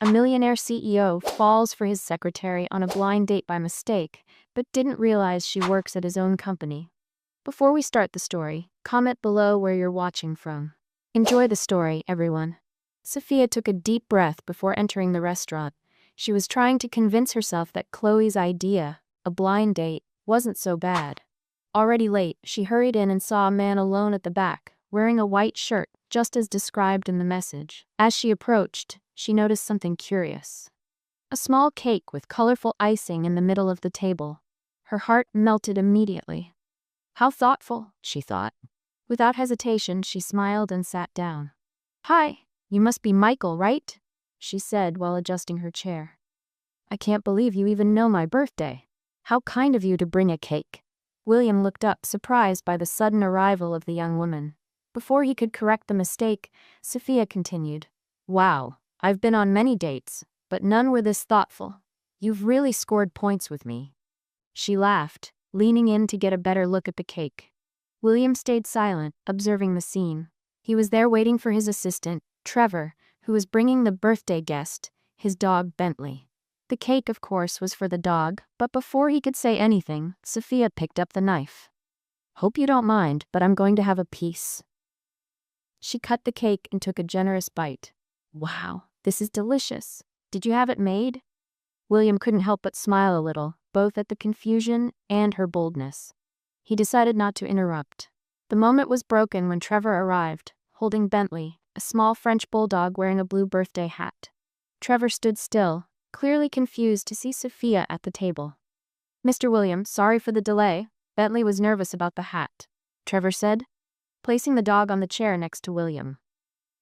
A millionaire CEO falls for his secretary on a blind date by mistake, but didn't realize she works at his own company. Before we start the story, comment below where you're watching from. Enjoy the story, everyone. Sophia took a deep breath before entering the restaurant. She was trying to convince herself that Chloe's idea, a blind date, wasn't so bad. Already late, she hurried in and saw a man alone at the back, wearing a white shirt, just as described in the message. As she approached, she noticed something curious. A small cake with colorful icing in the middle of the table. Her heart melted immediately. How thoughtful, she thought. Without hesitation, she smiled and sat down. "Hi, you must be Michael, right?" she said while adjusting her chair. "I can't believe you even know my birthday. How kind of you to bring a cake." William looked up, surprised by the sudden arrival of the young woman. Before he could correct the mistake, Sophia continued, "Wow, I've been on many dates, but none were this thoughtful. You've really scored points with me." She laughed, leaning in to get a better look at the cake. William stayed silent, observing the scene. He was there waiting for his assistant, Trevor, who was bringing the birthday guest, his dog Bentley. The cake, of course, was for the dog, but before he could say anything, Sophia picked up the knife. "Hope you don't mind, but I'm going to have a piece." She cut the cake and took a generous bite. "Wow, this is delicious. Did you have it made?" William couldn't help but smile a little, both at the confusion and her boldness. He decided not to interrupt. The moment was broken when Trevor arrived, holding Bentley, a small French bulldog wearing a blue birthday hat. Trevor stood still, clearly confused to see Sophia at the table. "Mr. William, sorry for the delay. Bentley was nervous about the hat," Trevor said, placing the dog on the chair next to William.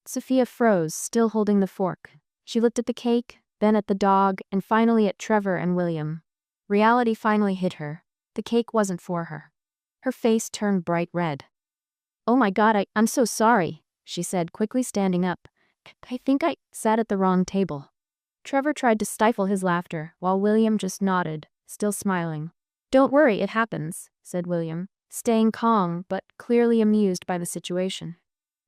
Sophia froze, still holding the fork. She looked at the cake, then at the dog, and finally at Trevor and William. Reality finally hit her. The cake wasn't for her. Her face turned bright red. "Oh my God, I'm so sorry," she said, quickly standing up. "I think I sat at the wrong table." Trevor tried to stifle his laughter, while William just nodded, still smiling. "Don't worry, it happens," said William, staying calm but clearly amused by the situation.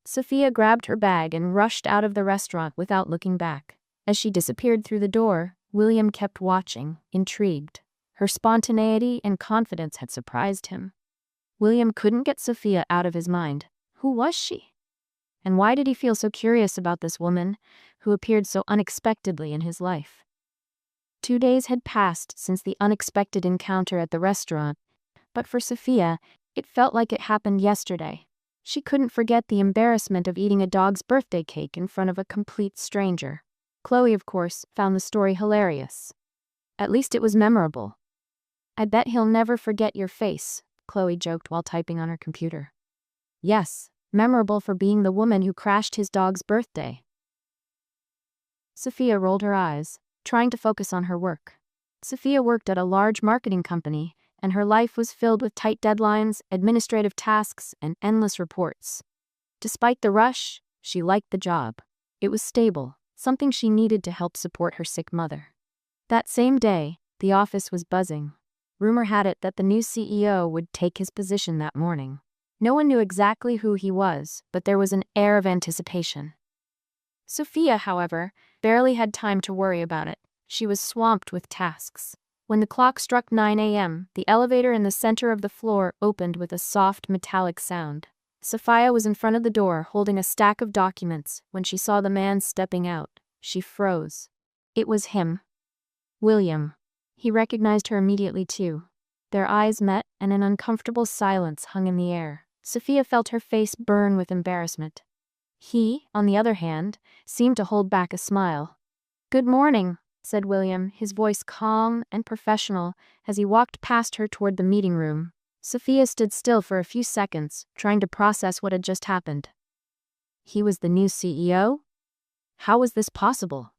Sophia grabbed her bag and rushed out of the restaurant without looking back. As she disappeared through the door, William kept watching, intrigued. Her spontaneity and confidence had surprised him. William couldn't get Sophia out of his mind. Who was she? And why did he feel so curious about this woman, who appeared so unexpectedly in his life? 2 days had passed since the unexpected encounter at the restaurant, but for Sophia, it felt like it happened yesterday. She couldn't forget the embarrassment of eating a dog's birthday cake in front of a complete stranger. Chloe, of course, found the story hilarious. At least it was memorable. "I bet he'll never forget your face," Chloe joked while typing on her computer. Yes, memorable for being the woman who crashed his dog's birthday. Sophia rolled her eyes, trying to focus on her work. Sophia worked at a large marketing company, and her life was filled with tight deadlines, administrative tasks, and endless reports. Despite the rush, she liked the job. It was stable, something she needed to help support her sick mother. That same day, the office was buzzing. Rumor had it that the new CEO would take his position that morning. No one knew exactly who he was, but there was an air of anticipation. Sophia, however, barely had time to worry about it. She was swamped with tasks. When the clock struck 9 a.m., the elevator in the center of the floor opened with a soft metallic sound. Sophia was in front of the door holding a stack of documents. When she saw the man stepping out, she froze. It was him. William. He recognized her immediately too. Their eyes met and an uncomfortable silence hung in the air. Sophia felt her face burn with embarrassment. He, on the other hand, seemed to hold back a smile. "Good morning," said William, his voice calm and professional as he walked past her toward the meeting room. Sophia stood still for a few seconds, trying to process what had just happened. He was the new CEO? How was this possible?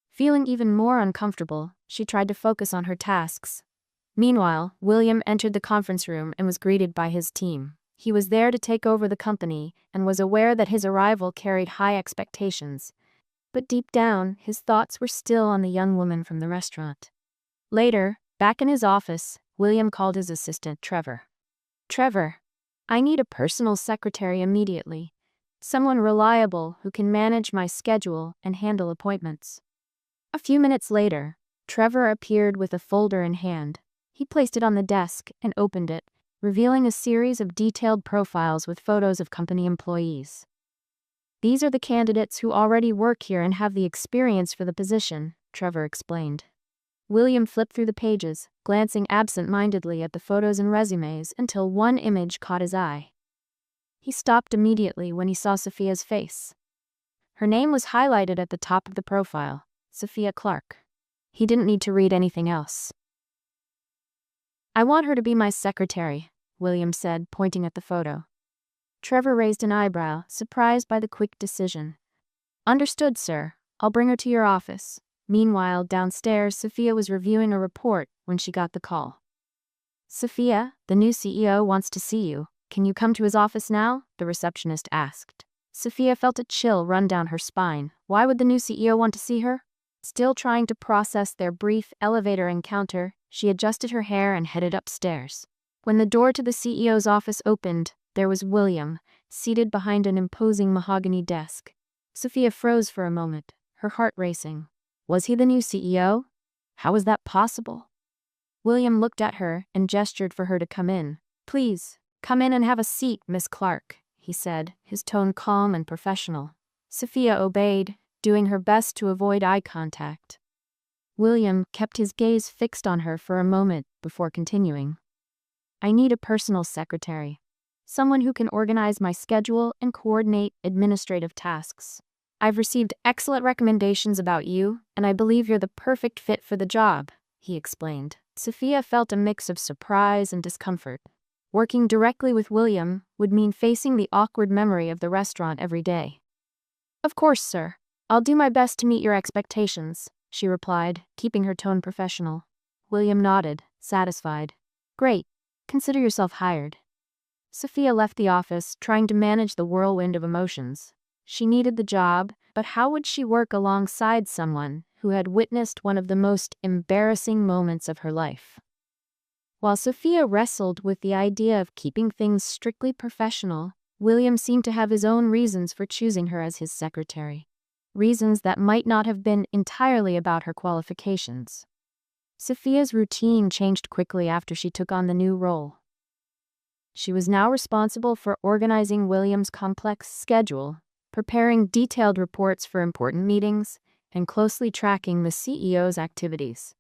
Feeling even more uncomfortable, she tried to focus on her tasks. Meanwhile, William entered the conference room and was greeted by his team. He was there to take over the company and was aware that his arrival carried high expectations. But deep down, his thoughts were still on the young woman from the restaurant. Later, back in his office, William called his assistant, Trevor. "Trevor, I need a personal secretary immediately. Someone reliable who can manage my schedule and handle appointments." A few minutes later, Trevor appeared with a folder in hand. He placed it on the desk and opened it, revealing a series of detailed profiles with photos of company employees. "These are the candidates who already work here and have the experience for the position," Trevor explained. William flipped through the pages, glancing absent-mindedly at the photos and resumes until one image caught his eye. He stopped immediately when he saw Sophia's face. Her name was highlighted at the top of the profile, Sophia Clark. He didn't need to read anything else. "I want her to be my secretary," William said, pointing at the photo. Trevor raised an eyebrow, surprised by the quick decision. "Understood, sir. I'll bring her to your office." Meanwhile, downstairs, Sophia was reviewing a report when she got the call. "Sophia, the new CEO wants to see you. Can you come to his office now?" the receptionist asked. Sophia felt a chill run down her spine. Why would the new CEO want to see her? Still trying to process their brief elevator encounter, she adjusted her hair and headed upstairs. When the door to the CEO's office opened, there was William, seated behind an imposing mahogany desk. Sophia froze for a moment, her heart racing. Was he the new CEO? How was that possible? William looked at her and gestured for her to come in. "Please, come in and have a seat, Miss Clark," he said, his tone calm and professional. Sophia obeyed, doing her best to avoid eye contact. William kept his gaze fixed on her for a moment before continuing. "I need a personal secretary. Someone who can organize my schedule and coordinate administrative tasks. I've received excellent recommendations about you, and I believe you're the perfect fit for the job," he explained. Sophia felt a mix of surprise and discomfort. Working directly with William would mean facing the awkward memory of the restaurant every day. "Of course, sir. I'll do my best to meet your expectations," she replied, keeping her tone professional. William nodded, satisfied. "Great. Consider yourself hired." Sophia left the office, trying to manage the whirlwind of emotions. She needed the job, but how would she work alongside someone who had witnessed one of the most embarrassing moments of her life? While Sophia wrestled with the idea of keeping things strictly professional, William seemed to have his own reasons for choosing her as his secretary. Reasons that might not have been entirely about her qualifications. Sophia's routine changed quickly after she took on the new role. She was now responsible for organizing William's complex schedule, preparing detailed reports for important meetings, and closely tracking the CEO's activities.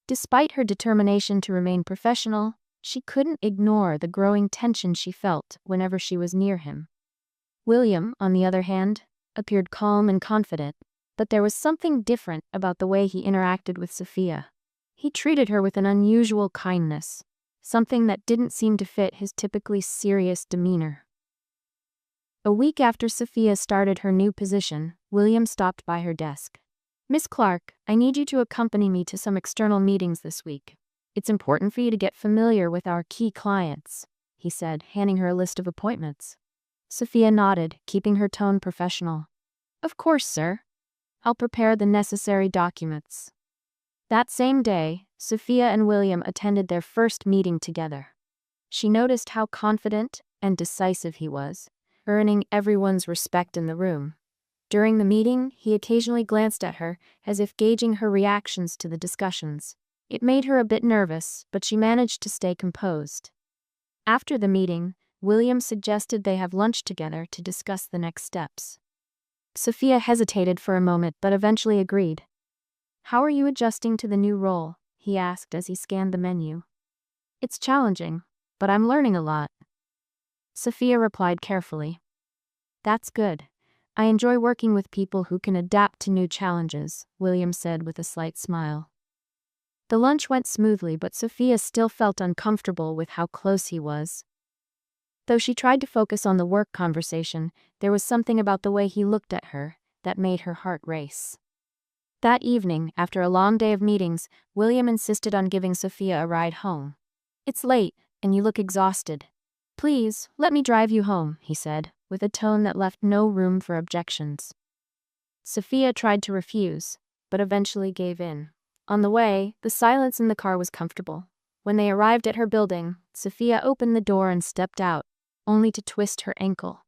Despite her determination to remain professional, she couldn't ignore the growing tension she felt whenever she was near him. William, on the other hand, appeared calm and confident, but there was something different about the way he interacted with Sophia. He treated her with an unusual kindness, something that didn't seem to fit his typically serious demeanor. A week after Sophia started her new position, William stopped by her desk. "Miss Clark, I need you to accompany me to some external meetings this week. It's important for you to get familiar with our key clients," he said, handing her a list of appointments. Sophia nodded, keeping her tone professional. "Of course, sir. I'll prepare the necessary documents." That same day, Sophia and William attended their first meeting together. She noticed how confident and decisive he was, earning everyone's respect in the room. During the meeting, he occasionally glanced at her, as if gauging her reactions to the discussions. It made her a bit nervous, but she managed to stay composed. After the meeting, William suggested they have lunch together to discuss the next steps. Sophia hesitated for a moment but eventually agreed. "How are you adjusting to the new role?" he asked as he scanned the menu. "It's challenging, but I'm learning a lot." Sophia replied carefully. "That's good. I enjoy working with people who can adapt to new challenges," William said with a slight smile. The lunch went smoothly, but Sophia still felt uncomfortable with how close he was. Though she tried to focus on the work conversation, there was something about the way he looked at her that made her heart race. That evening, after a long day of meetings, William insisted on giving Sophia a ride home. "It's late, and you look exhausted. Please, let me drive you home," he said, with a tone that left no room for objections. Sophia tried to refuse, but eventually gave in. On the way, the silence in the car was comfortable. When they arrived at her building, Sophia opened the door and stepped out, only to twist her ankle.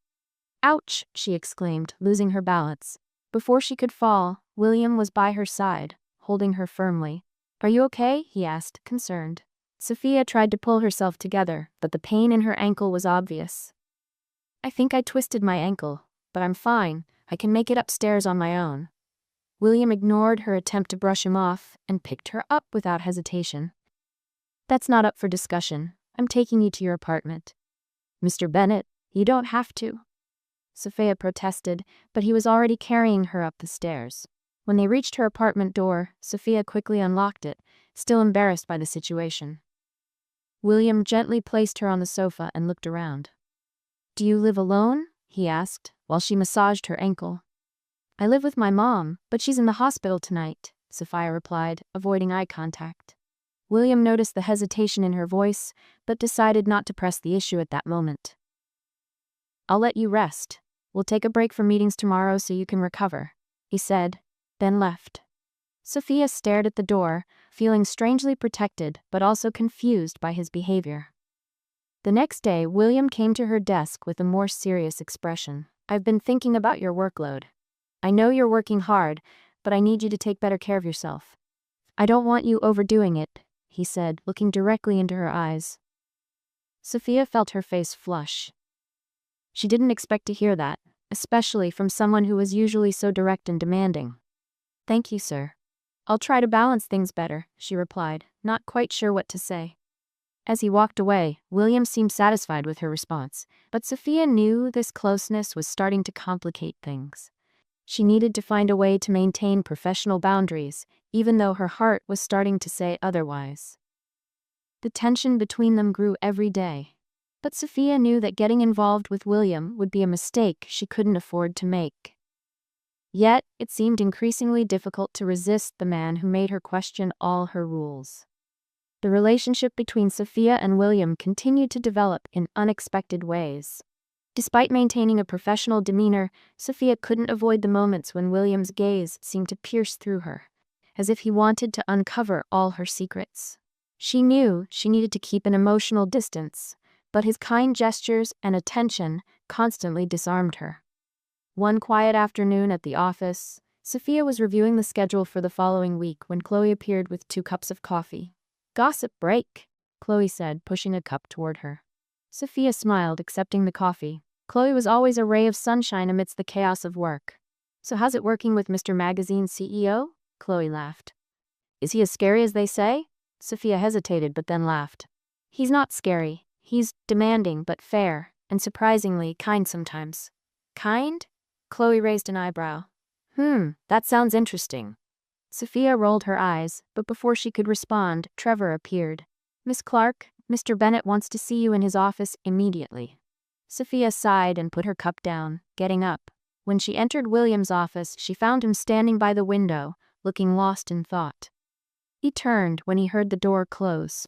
"Ouch!" she exclaimed, losing her balance. Before she could fall, William was by her side, holding her firmly. Are you okay? He asked, concerned. Sophia tried to pull herself together, but the pain in her ankle was obvious. I think I twisted my ankle, but I'm fine. I can make it upstairs on my own. William ignored her attempt to brush him off and picked her up without hesitation. That's not up for discussion. I'm taking you to your apartment. Mr. Bennet, you don't have to. Sophia protested, but he was already carrying her up the stairs. When they reached her apartment door, Sophia quickly unlocked it, still embarrassed by the situation. William gently placed her on the sofa and looked around. Do you live alone? He asked, while she massaged her ankle. I live with my mom, but she's in the hospital tonight, Sophia replied, avoiding eye contact. William noticed the hesitation in her voice, but decided not to press the issue at that moment. I'll let you rest. We'll take a break from meetings tomorrow so you can recover, he said, then left. Sophia stared at the door, feeling strangely protected but also confused by his behavior. The next day, William came to her desk with a more serious expression. I've been thinking about your workload. I know you're working hard, but I need you to take better care of yourself. I don't want you overdoing it, he said, looking directly into her eyes. Sophia felt her face flush. She didn't expect to hear that, especially from someone who was usually so direct and demanding. Thank you, sir. I'll try to balance things better, she replied, not quite sure what to say. As he walked away, William seemed satisfied with her response, but Sophia knew this closeness was starting to complicate things. She needed to find a way to maintain professional boundaries, even though her heart was starting to say otherwise. The tension between them grew every day. But Sophia knew that getting involved with William would be a mistake she couldn't afford to make. Yet, it seemed increasingly difficult to resist the man who made her question all her rules. The relationship between Sophia and William continued to develop in unexpected ways. Despite maintaining a professional demeanor, Sophia couldn't avoid the moments when William's gaze seemed to pierce through her, as if he wanted to uncover all her secrets. She knew she needed to keep an emotional distance, but his kind gestures and attention constantly disarmed her. One quiet afternoon at the office, Sophia was reviewing the schedule for the following week when Chloe appeared with 2 cups of coffee. Gossip break, Chloe said, pushing a cup toward her. Sophia smiled, accepting the coffee. Chloe was always a ray of sunshine amidst the chaos of work. So how's it working with Mr. Magazine's CEO? Chloe laughed. Is he as scary as they say? Sophia hesitated but then laughed. He's not scary. He's demanding but fair, and surprisingly kind sometimes. Kind? Chloe raised an eyebrow. That sounds interesting. Sophia rolled her eyes, but before she could respond, Trevor appeared. Miss Clark, Mr. Bennet wants to see you in his office immediately. Sophia sighed and put her cup down, getting up. When she entered William's office, she found him standing by the window, looking lost in thought. He turned when he heard the door close.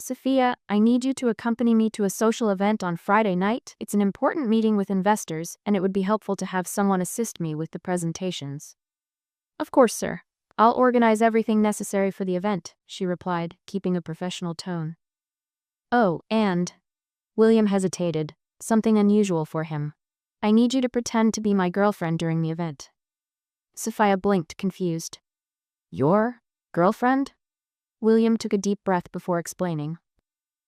Sophia, I need you to accompany me to a social event on Friday night. It's an important meeting with investors, and it would be helpful to have someone assist me with the presentations. Of course, sir. I'll organize everything necessary for the event, she replied, keeping a professional tone. Oh, and... William hesitated, something unusual for him. I need you to pretend to be my girlfriend during the event. Sophia blinked, confused. Your girlfriend? William took a deep breath before explaining.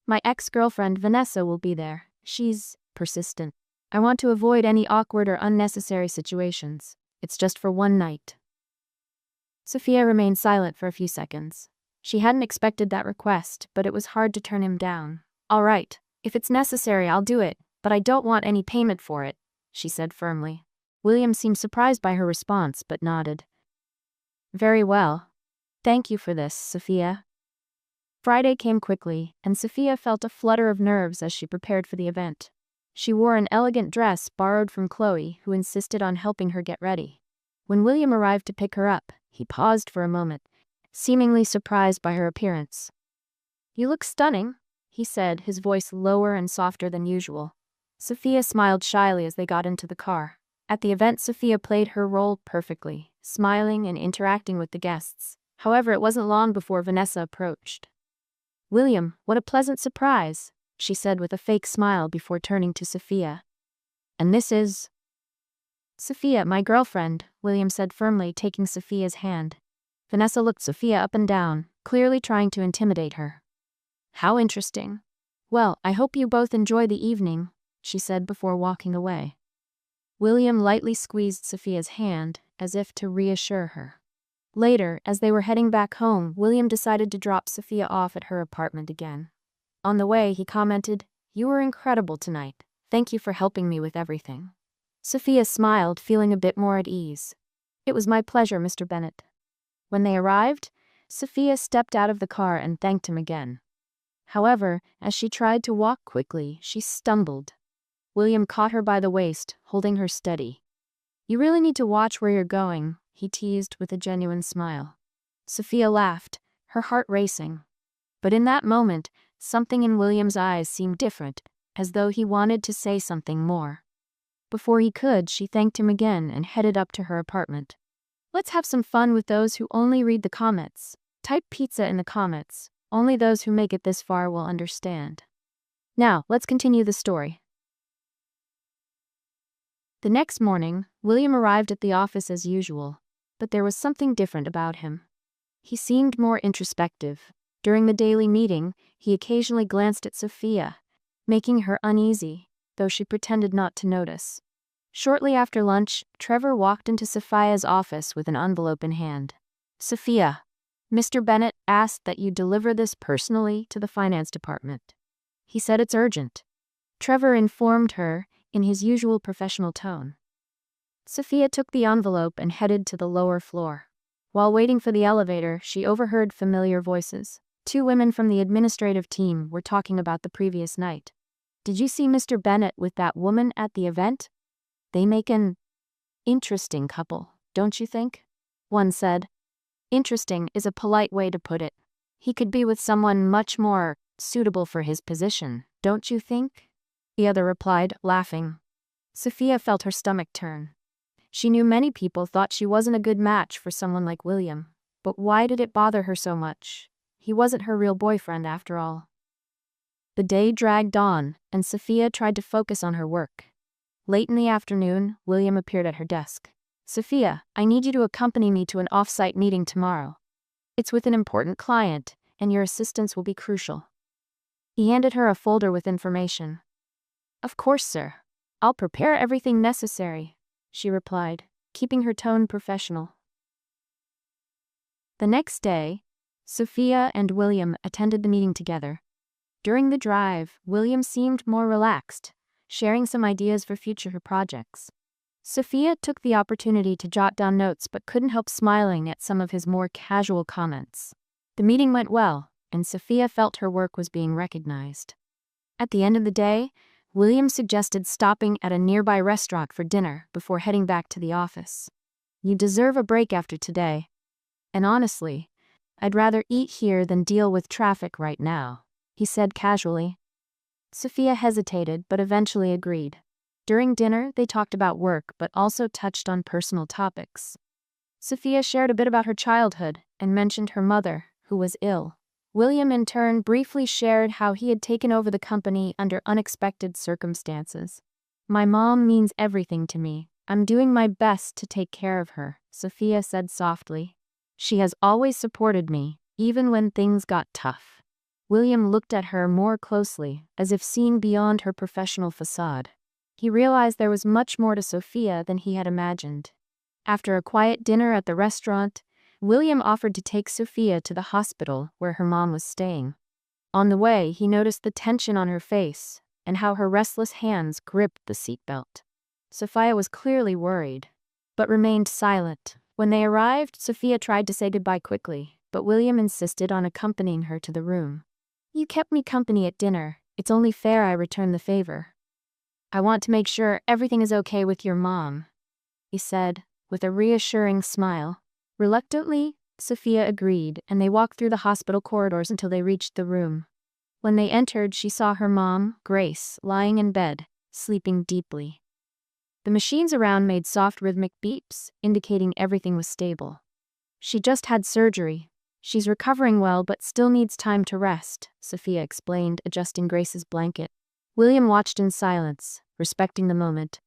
My ex-girlfriend Vanessa will be there. She's persistent. I want to avoid any awkward or unnecessary situations. It's just for one night. Sophia remained silent for a few seconds. She hadn't expected that request, but it was hard to turn him down. All right, if it's necessary, I'll do it, but I don't want any payment for it, she said firmly. William seemed surprised by her response, but nodded. Very well. Thank you for this, Sophia. Friday came quickly, and Sophia felt a flutter of nerves as she prepared for the event. She wore an elegant dress borrowed from Chloe, who insisted on helping her get ready. When William arrived to pick her up, he paused for a moment, seemingly surprised by her appearance. You look stunning, he said, his voice lower and softer than usual. Sophia smiled shyly as they got into the car. At the event, Sophia played her role perfectly, smiling and interacting with the guests. However, it wasn't long before Vanessa approached. William, what a pleasant surprise, she said with a fake smile before turning to Sophia. And this is... Sophia, my girlfriend, William said firmly, taking Sophia's hand. Vanessa looked Sophia up and down, clearly trying to intimidate her. How interesting. Well, I hope you both enjoy the evening, she said before walking away. William lightly squeezed Sophia's hand, as if to reassure her. Later, as they were heading back home, William decided to drop Sophia off at her apartment again. On the way, he commented, "You were incredible tonight. Thank you for helping me with everything." Sophia smiled, feeling a bit more at ease. "It was my pleasure, Mr. Bennett." When they arrived, Sophia stepped out of the car and thanked him again. However, as she tried to walk quickly, she stumbled. William caught her by the waist, holding her steady. "You really need to watch where you're going," he teased with a genuine smile. Sophia laughed, her heart racing. But in that moment, something in William's eyes seemed different, as though he wanted to say something more. Before he could, she thanked him again and headed up to her apartment. Let's have some fun with those who only read the comments. Type pizza in the comments. Only those who make it this far will understand. Now, let's continue the story. The next morning, William arrived at the office as usual, but there was something different about him. He seemed more introspective. During the daily meeting, he occasionally glanced at Sophia, making her uneasy, though she pretended not to notice. Shortly after lunch, Trevor walked into Sophia's office with an envelope in hand. "Sophia, Mr. Bennett asked that you deliver this personally to the finance department. He said it's urgent." Trevor informed her in his usual professional tone. Sophia took the envelope and headed to the lower floor. While waiting for the elevator, she overheard familiar voices. Two women from the administrative team were talking about the previous night. "Did you see Mr. Bennett with that woman at the event? They make an interesting couple, don't you think?" One said. "Interesting is a polite way to put it. He could be with someone much more suitable for his position, don't you think?" The other replied, laughing. Sophia felt her stomach turn. She knew many people thought she wasn't a good match for someone like William, but why did it bother her so much? He wasn't her real boyfriend after all. The day dragged on, and Sophia tried to focus on her work. Late in the afternoon, William appeared at her desk. "Sophia, I need you to accompany me to an off-site meeting tomorrow. It's with an important client, and your assistance will be crucial." He handed her a folder with information. "Of course, sir. I'll prepare everything necessary," she replied, keeping her tone professional. The next day, Sophia and William attended the meeting together. During the drive, William seemed more relaxed, sharing some ideas for future projects. Sophia took the opportunity to jot down notes but couldn't help smiling at some of his more casual comments. The meeting went well, and Sophia felt her work was being recognized. At the end of the day, William suggested stopping at a nearby restaurant for dinner before heading back to the office. "You deserve a break after today. And honestly, I'd rather eat here than deal with traffic right now," he said casually. Sophia hesitated but eventually agreed. During dinner, they talked about work but also touched on personal topics. Sophia shared a bit about her childhood and mentioned her mother, who was ill. William, in turn, briefly shared how he had taken over the company under unexpected circumstances. "My mom means everything to me. I'm doing my best to take care of her," Sophia said softly. "She has always supported me, even when things got tough." William looked at her more closely, as if seeing beyond her professional facade. He realized there was much more to Sophia than he had imagined. After a quiet dinner at the restaurant, William offered to take Sophia to the hospital where her mom was staying. On the way, he noticed the tension on her face and how her restless hands gripped the seatbelt. Sophia was clearly worried, but remained silent. When they arrived, Sophia tried to say goodbye quickly, but William insisted on accompanying her to the room. "You kept me company at dinner. It's only fair I return the favor. I want to make sure everything is okay with your mom," he said, with a reassuring smile. Reluctantly, Sophia agreed, and they walked through the hospital corridors until they reached the room. When they entered, she saw her mom, Grace, lying in bed, sleeping deeply. The machines around made soft rhythmic beeps, indicating everything was stable. "She just had surgery. She's recovering well but still needs time to rest," Sophia explained, adjusting Grace's blanket. William watched in silence, respecting the moment.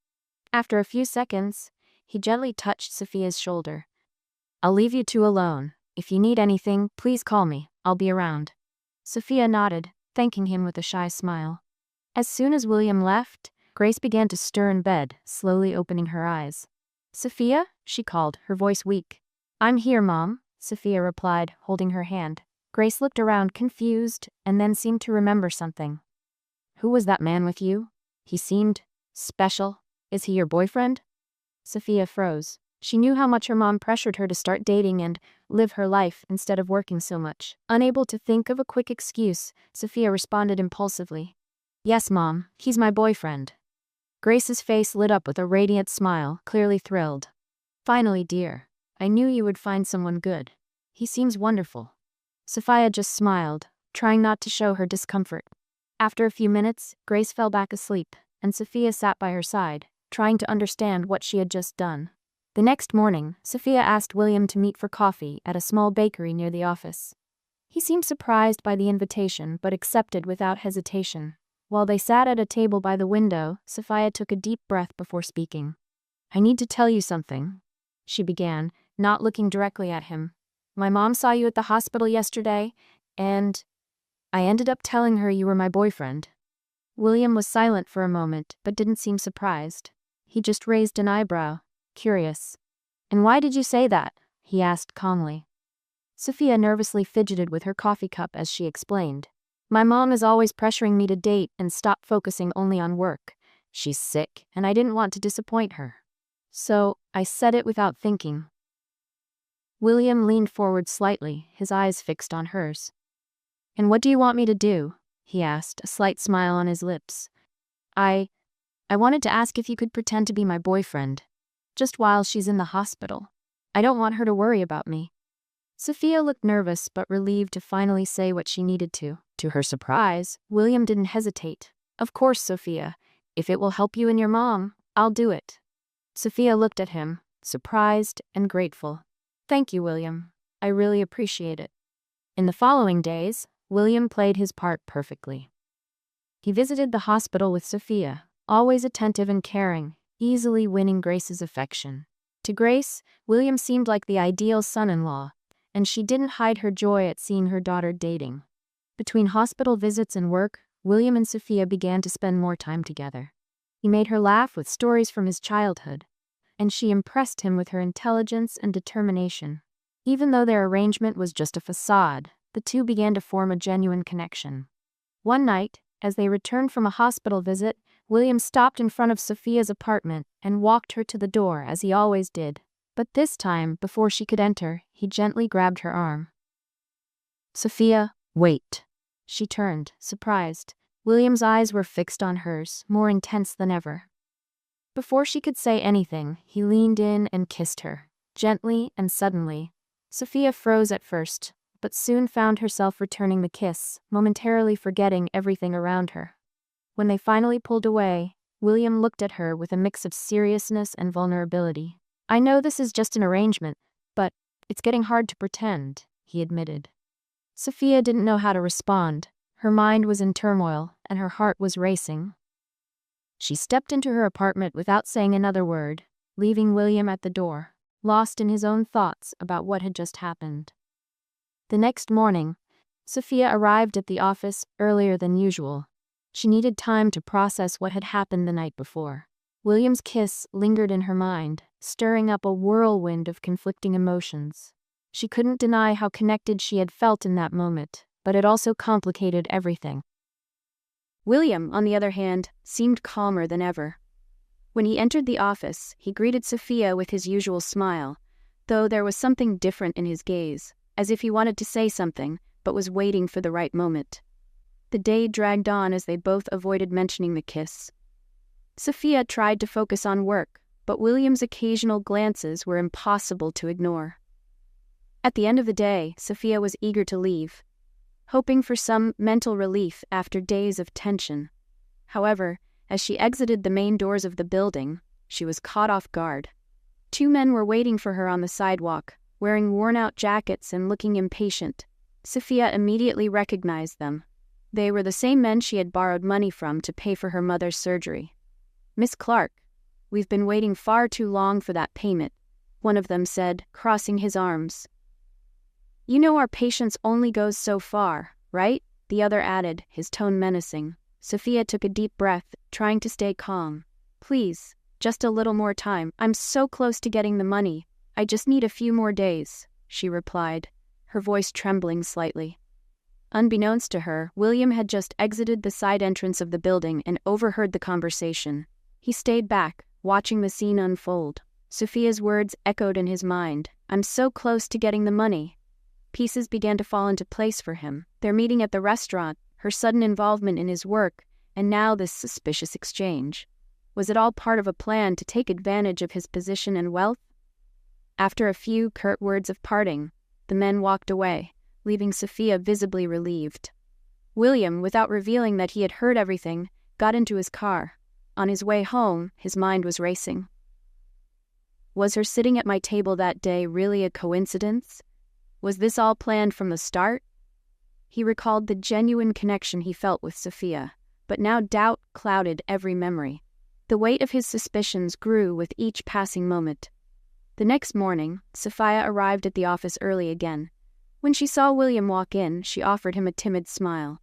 After a few seconds, he gently touched Sophia's shoulder. "I'll leave you two alone. If you need anything, please call me. I'll be around. Sophia nodded, thanking him with a shy smile. As soon as William left, Grace began to stir in bed, slowly opening her eyes. Sophia? She called, her voice weak. I'm here, Mom, Sophia replied, holding her hand. Grace looked around, confused, and then seemed to remember something. Who was that man with you? He seemed special. Is he your boyfriend? Sophia froze. She knew how much her mom pressured her to start dating and live her life instead of working so much. Unable to think of a quick excuse, Sophia responded impulsively. Yes, Mom, he's my boyfriend. Grace's face lit up with a radiant smile, clearly thrilled. Finally, dear. I knew you would find someone good. He seems wonderful. Sophia just smiled, trying not to show her discomfort. After a few minutes, Grace fell back asleep, and Sophia sat by her side, trying to understand what she had just done. The next morning, Sophia asked William to meet for coffee at a small bakery near the office. He seemed surprised by the invitation but accepted without hesitation. While they sat at a table by the window, Sophia took a deep breath before speaking. I need to tell you something, she began, not looking directly at him. My mom saw you at the hospital yesterday, and I ended up telling her you were my boyfriend. William was silent for a moment, but didn't seem surprised. He just raised an eyebrow, curious. And why did you say that? He asked calmly. Sophia nervously fidgeted with her coffee cup as she explained. My mom is always pressuring me to date and stop focusing only on work. She's sick, and I didn't want to disappoint her. So, I said it without thinking. William leaned forward slightly, his eyes fixed on hers. And what do you want me to do? He asked, a slight smile on his lips. I wanted to ask if you could pretend to be my boyfriend. Just while she's in the hospital. I don't want her to worry about me. Sophia looked nervous but relieved to finally say what she needed to. To her surprise, William didn't hesitate. Of course, Sophia. If it will help you and your mom, I'll do it. Sophia looked at him, surprised and grateful. Thank you, William. I really appreciate it. In the following days, William played his part perfectly. He visited the hospital with Sophia, always attentive and caring, easily winning Grace's affection. To Grace, William seemed like the ideal son-in-law, and she didn't hide her joy at seeing her daughter dating. Between hospital visits and work, William and Sophia began to spend more time together. He made her laugh with stories from his childhood, and she impressed him with her intelligence and determination. Even though their arrangement was just a facade, the two began to form a genuine connection. One night, as they returned from a hospital visit, William stopped in front of Sophia's apartment and walked her to the door as he always did. But this time, before she could enter, he gently grabbed her arm. Sophia, wait. She turned, surprised. William's eyes were fixed on hers, more intense than ever. Before she could say anything, he leaned in and kissed her, gently and suddenly. Sophia froze at first, but soon found herself returning the kiss, momentarily forgetting everything around her. When they finally pulled away, William looked at her with a mix of seriousness and vulnerability. I know this is just an arrangement, but it's getting hard to pretend, he admitted. Sophia didn't know how to respond. Her mind was in turmoil, and her heart was racing. She stepped into her apartment without saying another word, leaving William at the door, lost in his own thoughts about what had just happened. The next morning, Sophia arrived at the office earlier than usual. She needed time to process what had happened the night before. William's kiss lingered in her mind, stirring up a whirlwind of conflicting emotions. She couldn't deny how connected she had felt in that moment, but it also complicated everything. William, on the other hand, seemed calmer than ever. When he entered the office, he greeted Sophia with his usual smile, though there was something different in his gaze, as if he wanted to say something, but was waiting for the right moment. The day dragged on as they both avoided mentioning the kiss. Sophia tried to focus on work, but William's occasional glances were impossible to ignore. At the end of the day, Sophia was eager to leave, hoping for some mental relief after days of tension. However, as she exited the main doors of the building, she was caught off guard. Two men were waiting for her on the sidewalk, wearing worn-out jackets and looking impatient. Sophia immediately recognized them. They were the same men she had borrowed money from to pay for her mother's surgery. "Miss Clark, we've been waiting far too long for that payment," one of them said, crossing his arms. You know our patience only goes so far, right? The other added, his tone menacing. Sophia took a deep breath, trying to stay calm. Please, just a little more time. I'm so close to getting the money. I just need a few more days, she replied, her voice trembling slightly. Unbeknownst to her, William had just exited the side entrance of the building and overheard the conversation. He stayed back, watching the scene unfold. Sophia's words echoed in his mind. I'm so close to getting the money. Pieces began to fall into place for him. Their meeting at the restaurant, her sudden involvement in his work, and now this suspicious exchange. Was it all part of a plan to take advantage of his position and wealth? After a few curt words of parting, the men walked away, leaving Sophia visibly relieved. William, without revealing that he had heard everything, got into his car. On his way home, his mind was racing. Was her sitting at my table that day really a coincidence? Was this all planned from the start? He recalled the genuine connection he felt with Sophia, but now doubt clouded every memory. The weight of his suspicions grew with each passing moment. The next morning, Sophia arrived at the office early again. When she saw William walk in, she offered him a timid smile.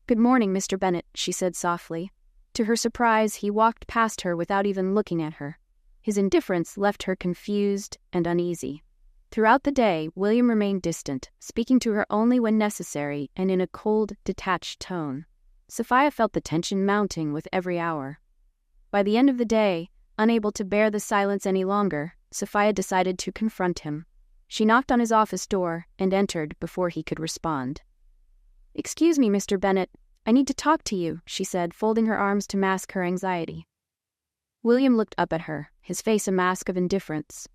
"Good morning, Mr. Bennett," she said softly. To her surprise, he walked past her without even looking at her. His indifference left her confused and uneasy. Throughout the day, William remained distant, speaking to her only when necessary and in a cold, detached tone. Sophia felt the tension mounting with every hour. By the end of the day, unable to bear the silence any longer, Sophia decided to confront him. She knocked on his office door and entered before he could respond. "Excuse me, Mr. Bennett. I need to talk to you," she said, folding her arms to mask her anxiety. William looked up at her, his face a mask of indifference.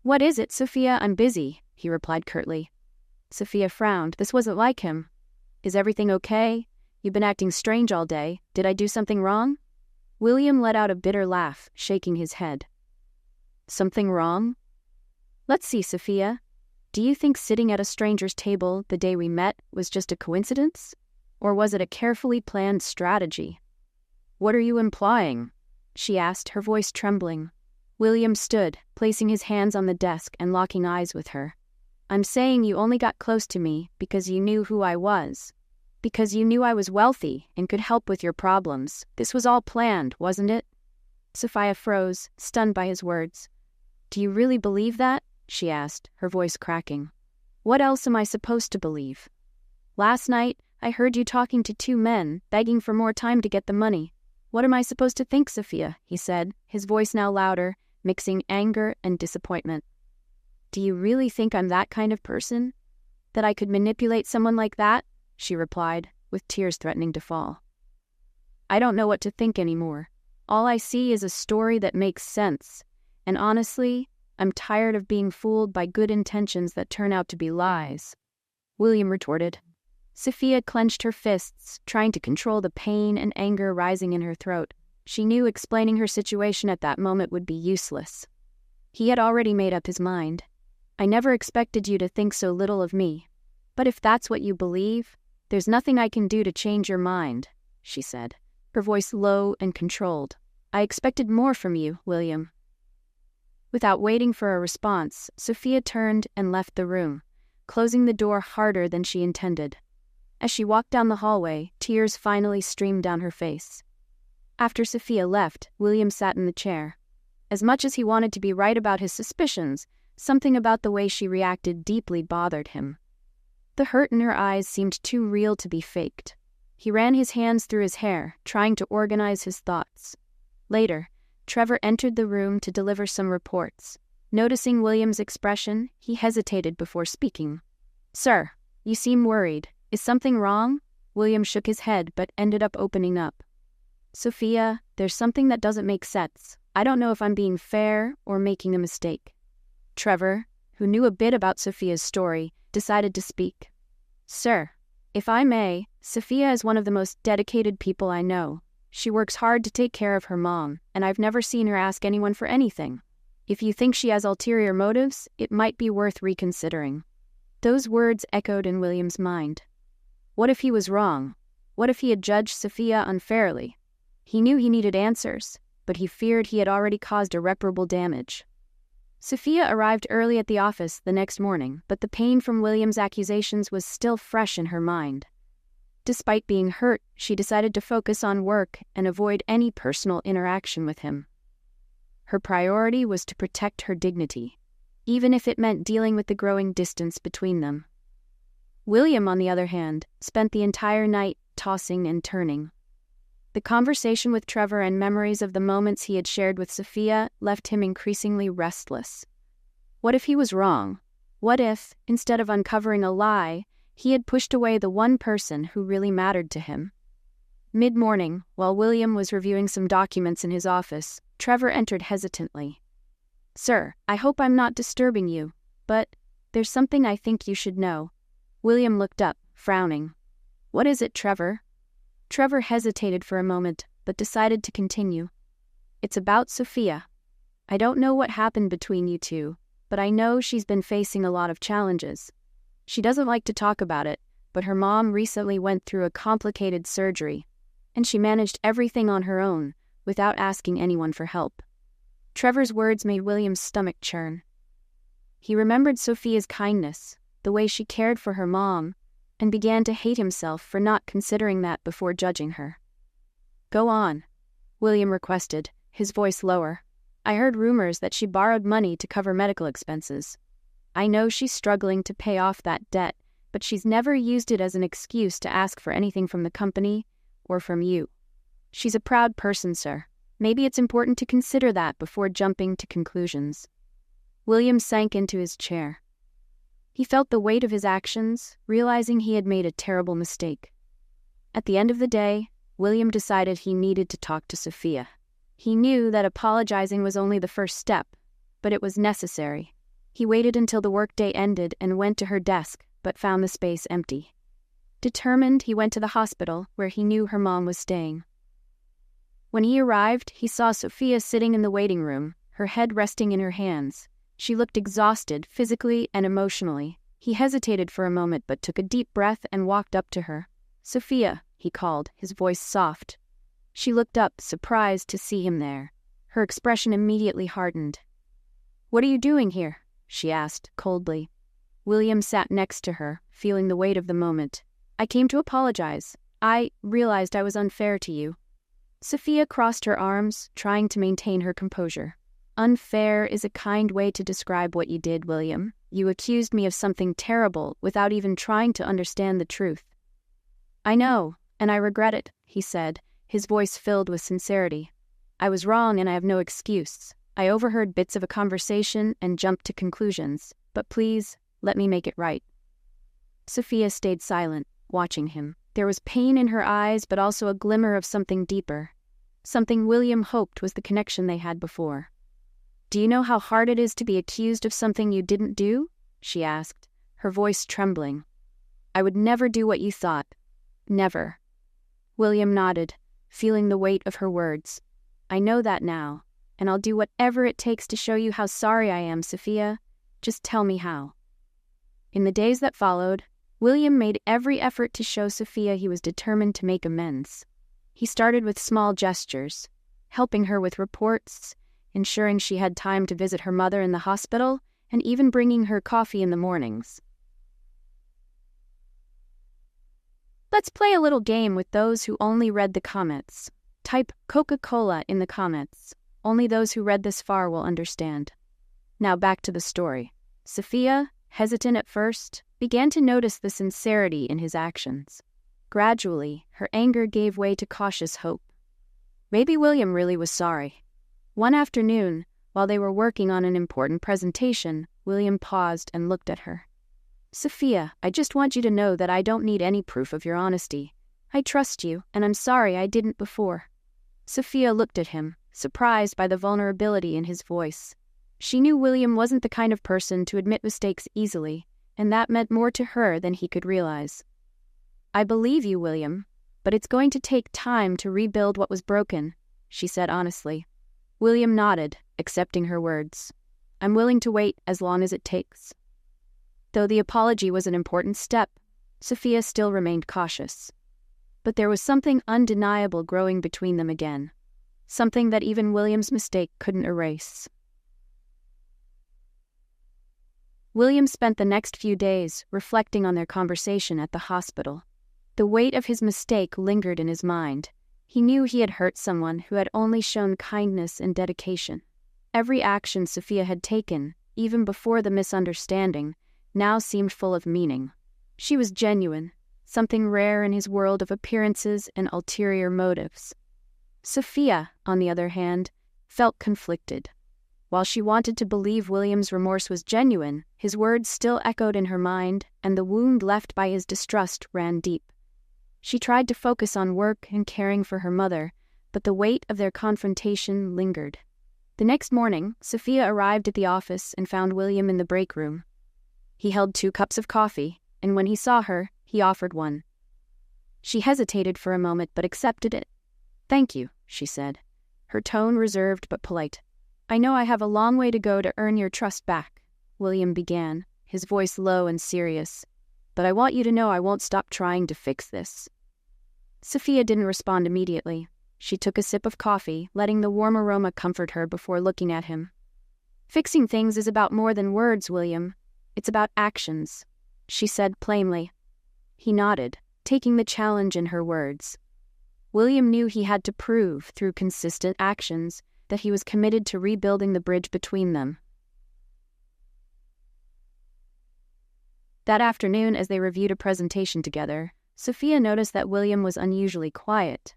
"What is it, Sophia? I'm busy," he replied curtly. Sophia frowned. This wasn't like him. "Is everything okay? You've been acting strange all day. Did I do something wrong?" William let out a bitter laugh, shaking his head. "Something wrong? Let's see, Sophia. Do you think sitting at a stranger's table the day we met was just a coincidence? Or was it a carefully planned strategy?" "What are you implying?" she asked, her voice trembling. William stood, placing his hands on the desk and locking eyes with her. "I'm saying you only got close to me because you knew who I was. Because you knew I was wealthy and could help with your problems. This was all planned, wasn't it?" Sophia froze, stunned by his words. "Do you really believe that?" she asked, her voice cracking. "What else am I supposed to believe? Last night, I heard you talking to two men, begging for more time to get the money. What am I supposed to think, Sophia?" he said, his voice now louder, mixing anger and disappointment. "Do you really think I'm that kind of person? That I could manipulate someone like that?" she replied, with tears threatening to fall. "I don't know what to think anymore. All I see is a story that makes sense. And honestly, I'm tired of being fooled by good intentions that turn out to be lies," William retorted. Sophia clenched her fists, trying to control the pain and anger rising in her throat. She knew explaining her situation at that moment would be useless. He had already made up his mind. "I never expected you to think so little of me. But if that's what you believe, there's nothing I can do to change your mind," she said, her voice low and controlled. "I expected more from you, William." Without waiting for a response, Sophia turned and left the room, closing the door harder than she intended. As she walked down the hallway, tears finally streamed down her face. After Sophia left, William sat in the chair. As much as he wanted to be right about his suspicions, something about the way she reacted deeply bothered him. The hurt in her eyes seemed too real to be faked. He ran his hands through his hair, trying to organize his thoughts. Later, Trevor entered the room to deliver some reports. Noticing William's expression, he hesitated before speaking. "Sir, you seem worried. Is something wrong?" William shook his head but ended up opening up. "Sophia, there's something that doesn't make sense. I don't know if I'm being fair or making a mistake." Trevor, who knew a bit about Sophia's story, decided to speak. "Sir, if I may, Sophia is one of the most dedicated people I know. She works hard to take care of her mom, and I've never seen her ask anyone for anything. If you think she has ulterior motives, it might be worth reconsidering." Those words echoed in William's mind. What if he was wrong? What if he had judged Sophia unfairly? He knew he needed answers, but he feared he had already caused irreparable damage. Sophia arrived early at the office the next morning, but the pain from William's accusations was still fresh in her mind. Despite being hurt, she decided to focus on work and avoid any personal interaction with him. Her priority was to protect her dignity, even if it meant dealing with the growing distance between them. William, on the other hand, spent the entire night tossing and turning. The conversation with Trevor and memories of the moments he had shared with Sophia left him increasingly restless. What if he was wrong? What if, instead of uncovering a lie, he had pushed away the one person who really mattered to him? Mid-morning, while William was reviewing some documents in his office, Trevor entered hesitantly. "Sir, I hope I'm not disturbing you, but there's something I think you should know." William looked up, frowning. "What is it, Trevor?" Trevor hesitated for a moment, but decided to continue. "It's about Sophia. I don't know what happened between you two, but I know she's been facing a lot of challenges. She doesn't like to talk about it, but her mom recently went through a complicated surgery, and she managed everything on her own, without asking anyone for help." Trevor's words made William's stomach churn. He remembered Sophia's kindness, the way she cared for her mom, and began to hate himself for not considering that before judging her. "Go on," William requested, his voice lower. "I heard rumors that she borrowed money to cover medical expenses. I know she's struggling to pay off that debt, but she's never used it as an excuse to ask for anything from the company or from you. She's a proud person, sir. Maybe it's important to consider that before jumping to conclusions." William sank into his chair. He felt the weight of his actions, realizing he had made a terrible mistake. At the end of the day, William decided he needed to talk to Sophia. He knew that apologizing was only the first step, but it was necessary. He waited until the workday ended and went to her desk, but found the space empty. Determined, he went to the hospital, where he knew her mom was staying. When he arrived, he saw Sophia sitting in the waiting room, her head resting in her hands. She looked exhausted, physically and emotionally. He hesitated for a moment but took a deep breath and walked up to her. "Sophia," he called, his voice soft. She looked up, surprised to see him there. Her expression immediately hardened. "What are you doing here?" she asked, coldly. William sat next to her, feeling the weight of the moment. "I came to apologize. I realized I was unfair to you." Sophia crossed her arms, trying to maintain her composure. "Unfair is a kind way to describe what you did, William. You accused me of something terrible without even trying to understand the truth." "I know, and I regret it," he said, his voice filled with sincerity. "I was wrong and I have no excuse. I overheard bits of a conversation and jumped to conclusions, but please, let me make it right." Sophia stayed silent, watching him. There was pain in her eyes, but also a glimmer of something deeper. Something William hoped was the connection they had before. "Do you know how hard it is to be accused of something you didn't do?" she asked, her voice trembling. "I would never do what you thought. Never." William nodded, feeling the weight of her words. "I know that now, and I'll do whatever it takes to show you how sorry I am, Sophia. Just tell me how." In the days that followed, William made every effort to show Sophia he was determined to make amends. He started with small gestures, helping her with reports, ensuring she had time to visit her mother in the hospital, and even bringing her coffee in the mornings. Let's play a little game with those who only read the comments. Type Coca-Cola in the comments. Only those who read this far will understand. Now back to the story. Sophia, hesitant at first, began to notice the sincerity in his actions. Gradually, her anger gave way to cautious hope. Maybe William really was sorry. One afternoon, while they were working on an important presentation, William paused and looked at her. "Sophia, I just want you to know that I don't need any proof of your honesty. I trust you, and I'm sorry I didn't before." Sophia looked at him, surprised by the vulnerability in his voice. She knew William wasn't the kind of person to admit mistakes easily, and that meant more to her than he could realize. "I believe you, William, but it's going to take time to rebuild what was broken," she said honestly. William nodded, accepting her words. "I'm willing to wait as long as it takes." Though the apology was an important step, Sophia still remained cautious. But there was something undeniable growing between them again. Something that even William's mistake couldn't erase. William spent the next few days reflecting on their conversation at the hospital. The weight of his mistake lingered in his mind. He knew he had hurt someone who had only shown kindness and dedication. Every action Sophia had taken, even before the misunderstanding, now seemed full of meaning. She was genuine, something rare in his world of appearances and ulterior motives. Sophia, on the other hand, felt conflicted. While she wanted to believe William's remorse was genuine, his words still echoed in her mind, and the wound left by his distrust ran deep. She tried to focus on work and caring for her mother, but the weight of their confrontation lingered. The next morning, Sophia arrived at the office and found William in the break room. He held 2 cups of coffee, and when he saw her, he offered one. She hesitated for a moment but accepted it. "Thank you," she said, her tone reserved but polite. "I know I have a long way to go to earn your trust back," William began, his voice low and serious. "But I want you to know I won't stop trying to fix this." Sophia didn't respond immediately. She took a sip of coffee, letting the warm aroma comfort her before looking at him. "Fixing things is about more than words, William. It's about actions," she said plainly. He nodded, taking the challenge in her words. William knew he had to prove, through consistent actions, that he was committed to rebuilding the bridge between them. That afternoon, as they reviewed a presentation together, Sophia noticed that William was unusually quiet.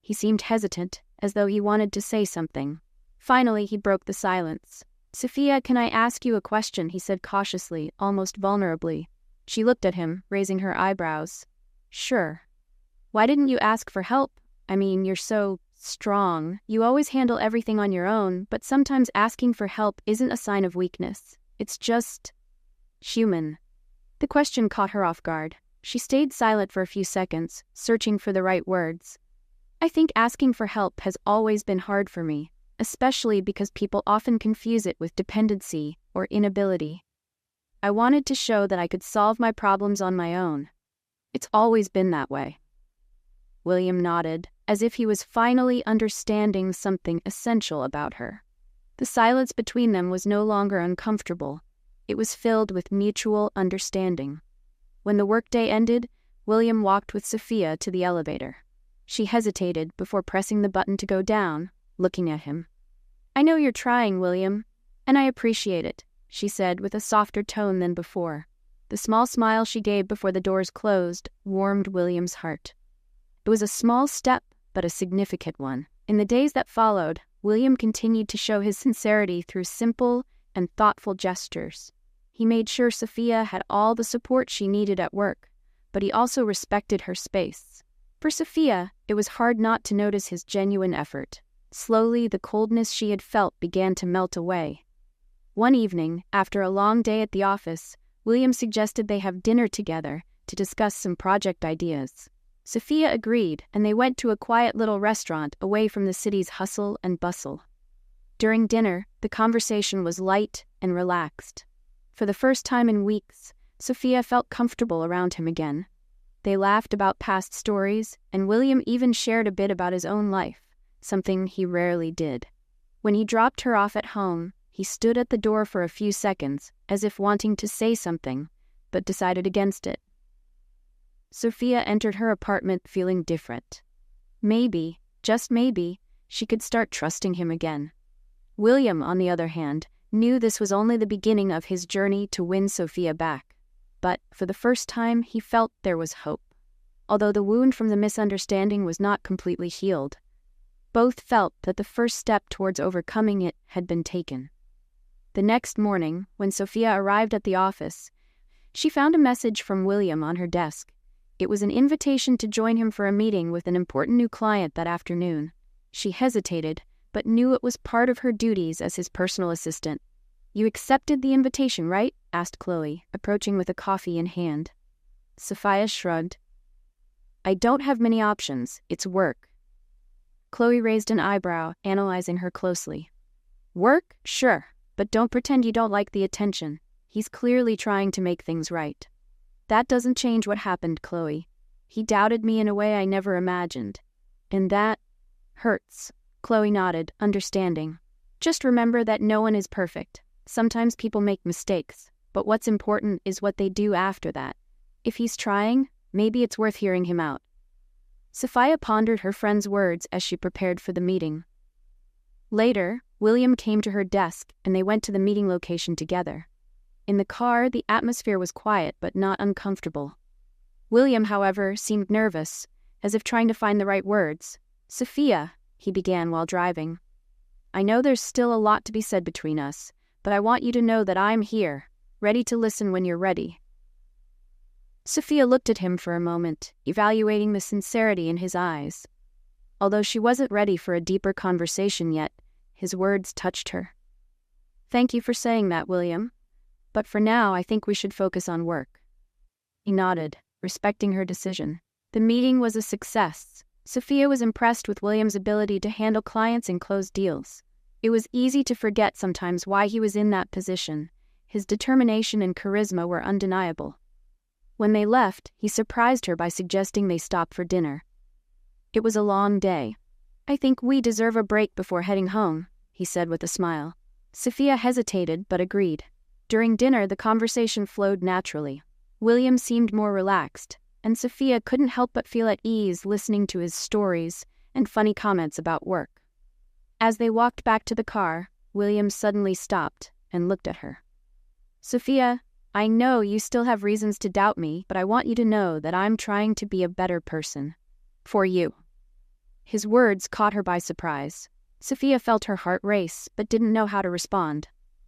He seemed hesitant, as though he wanted to say something. Finally, he broke the silence. "Sophia, can I ask you a question?" he said cautiously, almost vulnerably. She looked at him, raising her eyebrows. "Sure. Why didn't you ask for help? I mean, you're so strong. You always handle everything on your own, but sometimes asking for help isn't a sign of weakness. It's just human." The question caught her off guard. She stayed silent for a few seconds, searching for the right words. "I think asking for help has always been hard for me, especially because people often confuse it with dependency or inability. I wanted to show that I could solve my problems on my own. It's always been that way." William nodded, as if he was finally understanding something essential about her. The silence between them was no longer uncomfortable. It was filled with mutual understanding. When the workday ended, William walked with Sophia to the elevator. She hesitated before pressing the button to go down, looking at him. "I know you're trying, William, and I appreciate it," she said with a softer tone than before. The small smile she gave before the doors closed warmed William's heart. It was a small step, but a significant one. In the days that followed, William continued to show his sincerity through simple and thoughtful gestures. He made sure Sophia had all the support she needed at work, but he also respected her space. For Sophia, it was hard not to notice his genuine effort. Slowly, the coldness she had felt began to melt away. One evening, after a long day at the office, William suggested they have dinner together to discuss some project ideas. Sophia agreed, and they went to a quiet little restaurant away from the city's hustle and bustle. During dinner, the conversation was light and relaxed. For the first time in weeks, Sophia felt comfortable around him again. They laughed about past stories, and William even shared a bit about his own life, something he rarely did. When he dropped her off at home, he stood at the door for a few seconds, as if wanting to say something, but decided against it. Sophia entered her apartment feeling different. Maybe, just maybe, she could start trusting him again. William, on the other hand, knew this was only the beginning of his journey to win Sophia back. But, for the first time, he felt there was hope. Although the wound from the misunderstanding was not completely healed, both felt that the first step towards overcoming it had been taken. The next morning, when Sophia arrived at the office, she found a message from William on her desk. It was an invitation to join him for a meeting with an important new client that afternoon. She hesitated, but knew it was part of her duties as his personal assistant. "You accepted the invitation, right?" asked Chloe, approaching with a coffee in hand. Sophia shrugged. "I don't have many options. It's work." Chloe raised an eyebrow, analyzing her closely. "Work? Sure, but don't pretend you don't like the attention. He's clearly trying to make things right." "That doesn't change what happened, Chloe. He doubted me in a way I never imagined. And that hurts." Chloe nodded, understanding. "Just remember that no one is perfect. Sometimes people make mistakes, but what's important is what they do after that. If he's trying, maybe it's worth hearing him out. Sophia pondered her friend's words as she prepared for the meeting. Later, William came to her desk and they went to the meeting location together. In the car, the atmosphere was quiet but not uncomfortable. William, however, seemed nervous, as if trying to find the right words. "Sophia," he began while driving. "I know there's still a lot to be said between us, but I want you to know that I'm here, ready to listen when you're ready." Sophia looked at him for a moment, evaluating the sincerity in his eyes. Although she wasn't ready for a deeper conversation yet, his words touched her. "Thank you for saying that, William. But for now, I think we should focus on work." He nodded, respecting her decision. The meeting was a success. Sophia was impressed with William's ability to handle clients and close deals. It was easy to forget sometimes why he was in that position. His determination and charisma were undeniable. When they left, he surprised her by suggesting they stop for dinner. "It was a long day. I think we deserve a break before heading home," he said with a smile. Sophia hesitated but agreed. During dinner, the conversation flowed naturally. William seemed more relaxed, and Sophia couldn't help but feel at ease listening to his stories and funny comments about work. As they walked back to the car, William suddenly stopped and looked at her. "Sophia, I know you still have reasons to doubt me, but I want you to know that I'm trying to be a better person. For you." His words caught her by surprise. Sophia felt her heart race, but didn't know how to respond.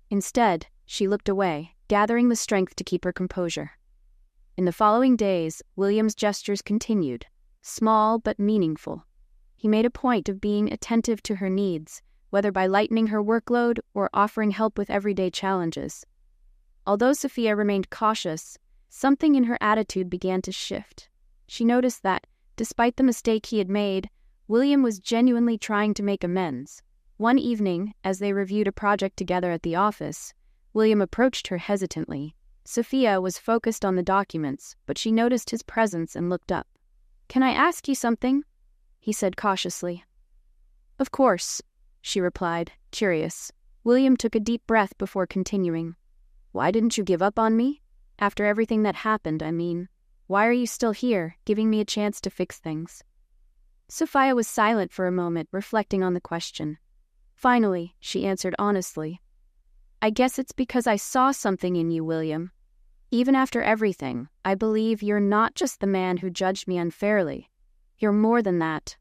Instead, she looked away, gathering the strength to keep her composure. In the following days, William's gestures continued, small but meaningful. He made a point of being attentive to her needs, whether by lightening her workload or offering help with everyday challenges. Although Sophia remained cautious, something in her attitude began to shift. She noticed that, despite the mistake he had made, William was genuinely trying to make amends. One evening, as they reviewed a project together at the office, William approached her hesitantly. Sophia was focused on the documents, but she noticed his presence and looked up. "Can I ask you something?" he said cautiously. "Of course," she replied, curious. William took a deep breath before continuing. "Why didn't you give up on me? After everything that happened, I mean. Why are you still here, giving me a chance to fix things?" Sophia was silent for a moment, reflecting on the question. Finally, she answered honestly. "I guess it's because I saw something in you, William. Even after everything, I believe you're not just the man who judged me unfairly. You're more than that."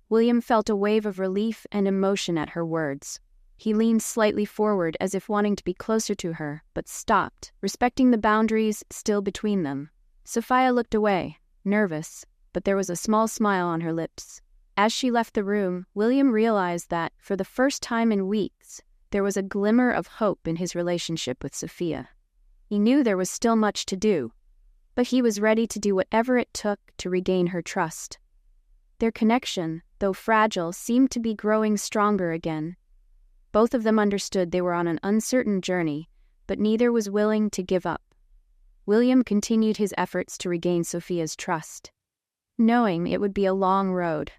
William felt a wave of relief and emotion at her words. He leaned slightly forward as if wanting to be closer to her, but stopped, respecting the boundaries still between them. Sophia looked away, nervous, but there was a small smile on her lips. As she left the room, William realized that, for the first time in weeks, there was a glimmer of hope in his relationship with Sophia. He knew there was still much to do, but he was ready to do whatever it took to regain her trust. Their connection, though fragile, seemed to be growing stronger again. Both of them understood they were on an uncertain journey, but neither was willing to give up. William continued his efforts to regain Sophia's trust, knowing it would be a long road.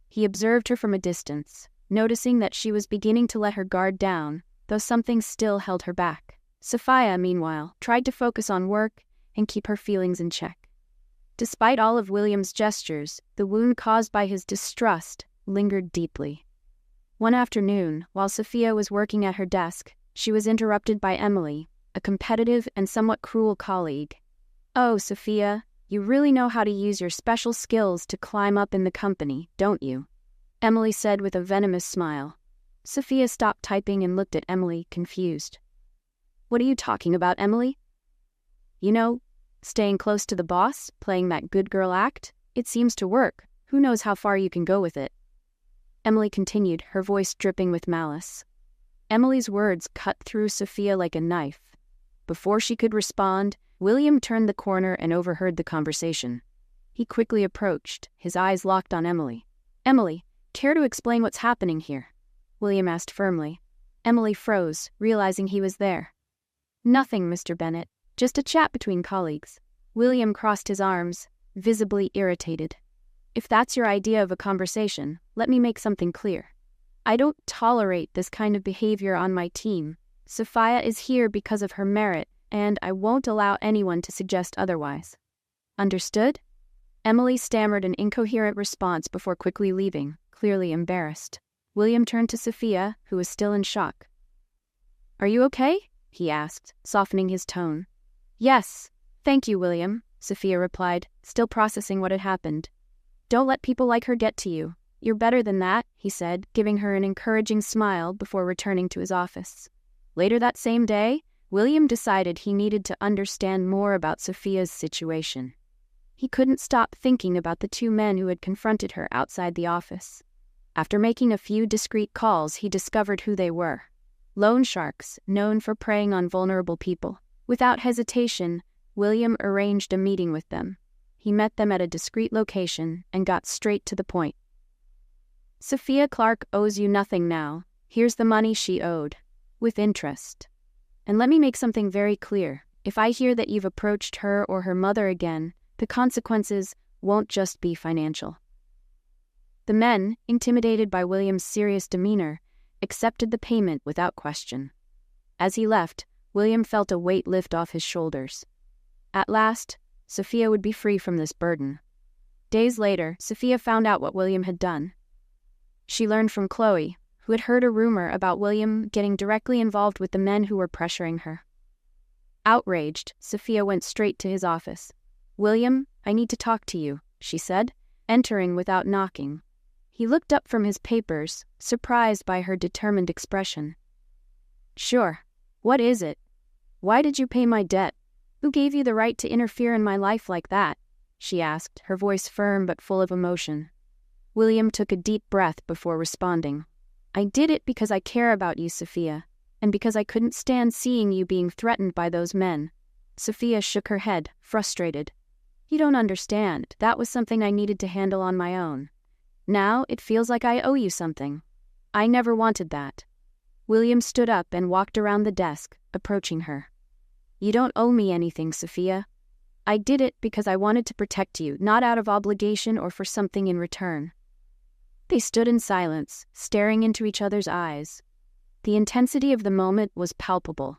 He observed her from a distance, noticing that she was beginning to let her guard down, though something still held her back. Sophia, meanwhile, tried to focus on work and keep her feelings in check. Despite all of William's gestures, the wound caused by his distrust lingered deeply. One afternoon, while Sophia was working at her desk, she was interrupted by Emily, a competitive and somewhat cruel colleague. "Oh, Sophia, you really know how to use your special skills to climb up in the company, don't you?" Emily said with a venomous smile. Sophia stopped typing and looked at Emily, confused. "What are you talking about, Emily?" "You know, staying close to the boss, playing that good girl act. It seems to work. Who knows how far you can go with it?" Emily continued, her voice dripping with malice. Emily's words cut through Sophia like a knife. Before she could respond, William turned the corner and overheard the conversation. He quickly approached, his eyes locked on Emily. "Emily, care to explain what's happening here?" William asked firmly. Emily froze, realizing he was there. "Nothing, Mr. Bennett. Just a chat between colleagues." William crossed his arms, visibly irritated. "If that's your idea of a conversation, let me make something clear. I don't tolerate this kind of behavior on my team. Sophia is here because of her merit, and I won't allow anyone to suggest otherwise. Understood? Emily stammered an incoherent response before quickly leaving, clearly embarrassed. William turned to Sophia, who was still in shock. "Are you okay?" he asked, softening his tone. "Yes, thank you, William," Sophia replied, still processing what had happened. "Don't let people like her get to you. You're better than that," he said, giving her an encouraging smile before returning to his office. Later that same day, William decided he needed to understand more about Sophia's situation. He couldn't stop thinking about the two men who had confronted her outside the office. After making a few discreet calls, he discovered who they were. Loan sharks, known for preying on vulnerable people. Without hesitation, William arranged a meeting with them. He met them at a discreet location and got straight to the point. "Sophia Clark owes you nothing now. Here's the money she owed, with interest. And let me make something very clear. If I hear that you've approached her or her mother again, the consequences won't just be financial." The men, intimidated by William's serious demeanor, accepted the payment without question. As he left, William felt a weight lift off his shoulders. At last, Sophia would be free from this burden. Days later, Sophia found out what William had done. She learned from Chloe, who had heard a rumor about William getting directly involved with the men who were pressuring her. Outraged, Sophia went straight to his office. "William, I need to talk to you," she said, entering without knocking. He looked up from his papers, surprised by her determined expression. "Sure. What is it? Why did you pay my debt? Who gave you the right to interfere in my life like that?" she asked, her voice firm but full of emotion. William took a deep breath before responding. "I did it because I care about you, Sophia, and because I couldn't stand seeing you being threatened by those men." Sophia shook her head, frustrated. "You don't understand. That was something I needed to handle on my own. Now it feels like I owe you something. I never wanted that." William stood up and walked around the desk, approaching her. "You don't owe me anything, Sophia. I did it because I wanted to protect you, not out of obligation or for something in return." They stood in silence, staring into each other's eyes. The intensity of the moment was palpable.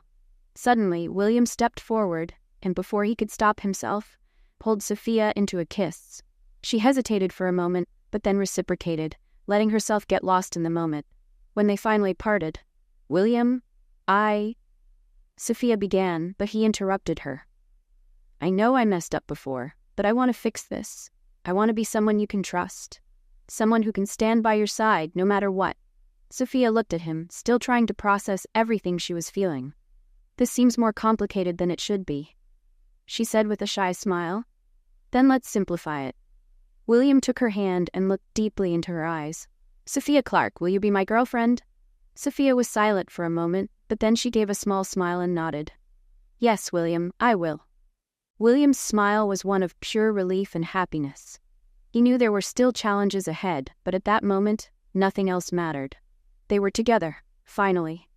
Suddenly, William stepped forward, and before he could stop himself, pulled Sophia into a kiss. She hesitated for a moment, but then reciprocated, letting herself get lost in the moment. When they finally parted, "William, Sophia began, but he interrupted her. "I know I messed up before, but I want to fix this. I want to be someone you can trust. Someone who can stand by your side no matter what." Sophia looked at him, still trying to process everything she was feeling. "This seems more complicated than it should be," she said with a shy smile. "Then let's simplify it." William took her hand and looked deeply into her eyes. "Sophia Clark, will you be my girlfriend?" Sophia was silent for a moment, but then she gave a small smile and nodded. "Yes, William, I will." William's smile was one of pure relief and happiness. He knew there were still challenges ahead, but at that moment, nothing else mattered. They were together, finally.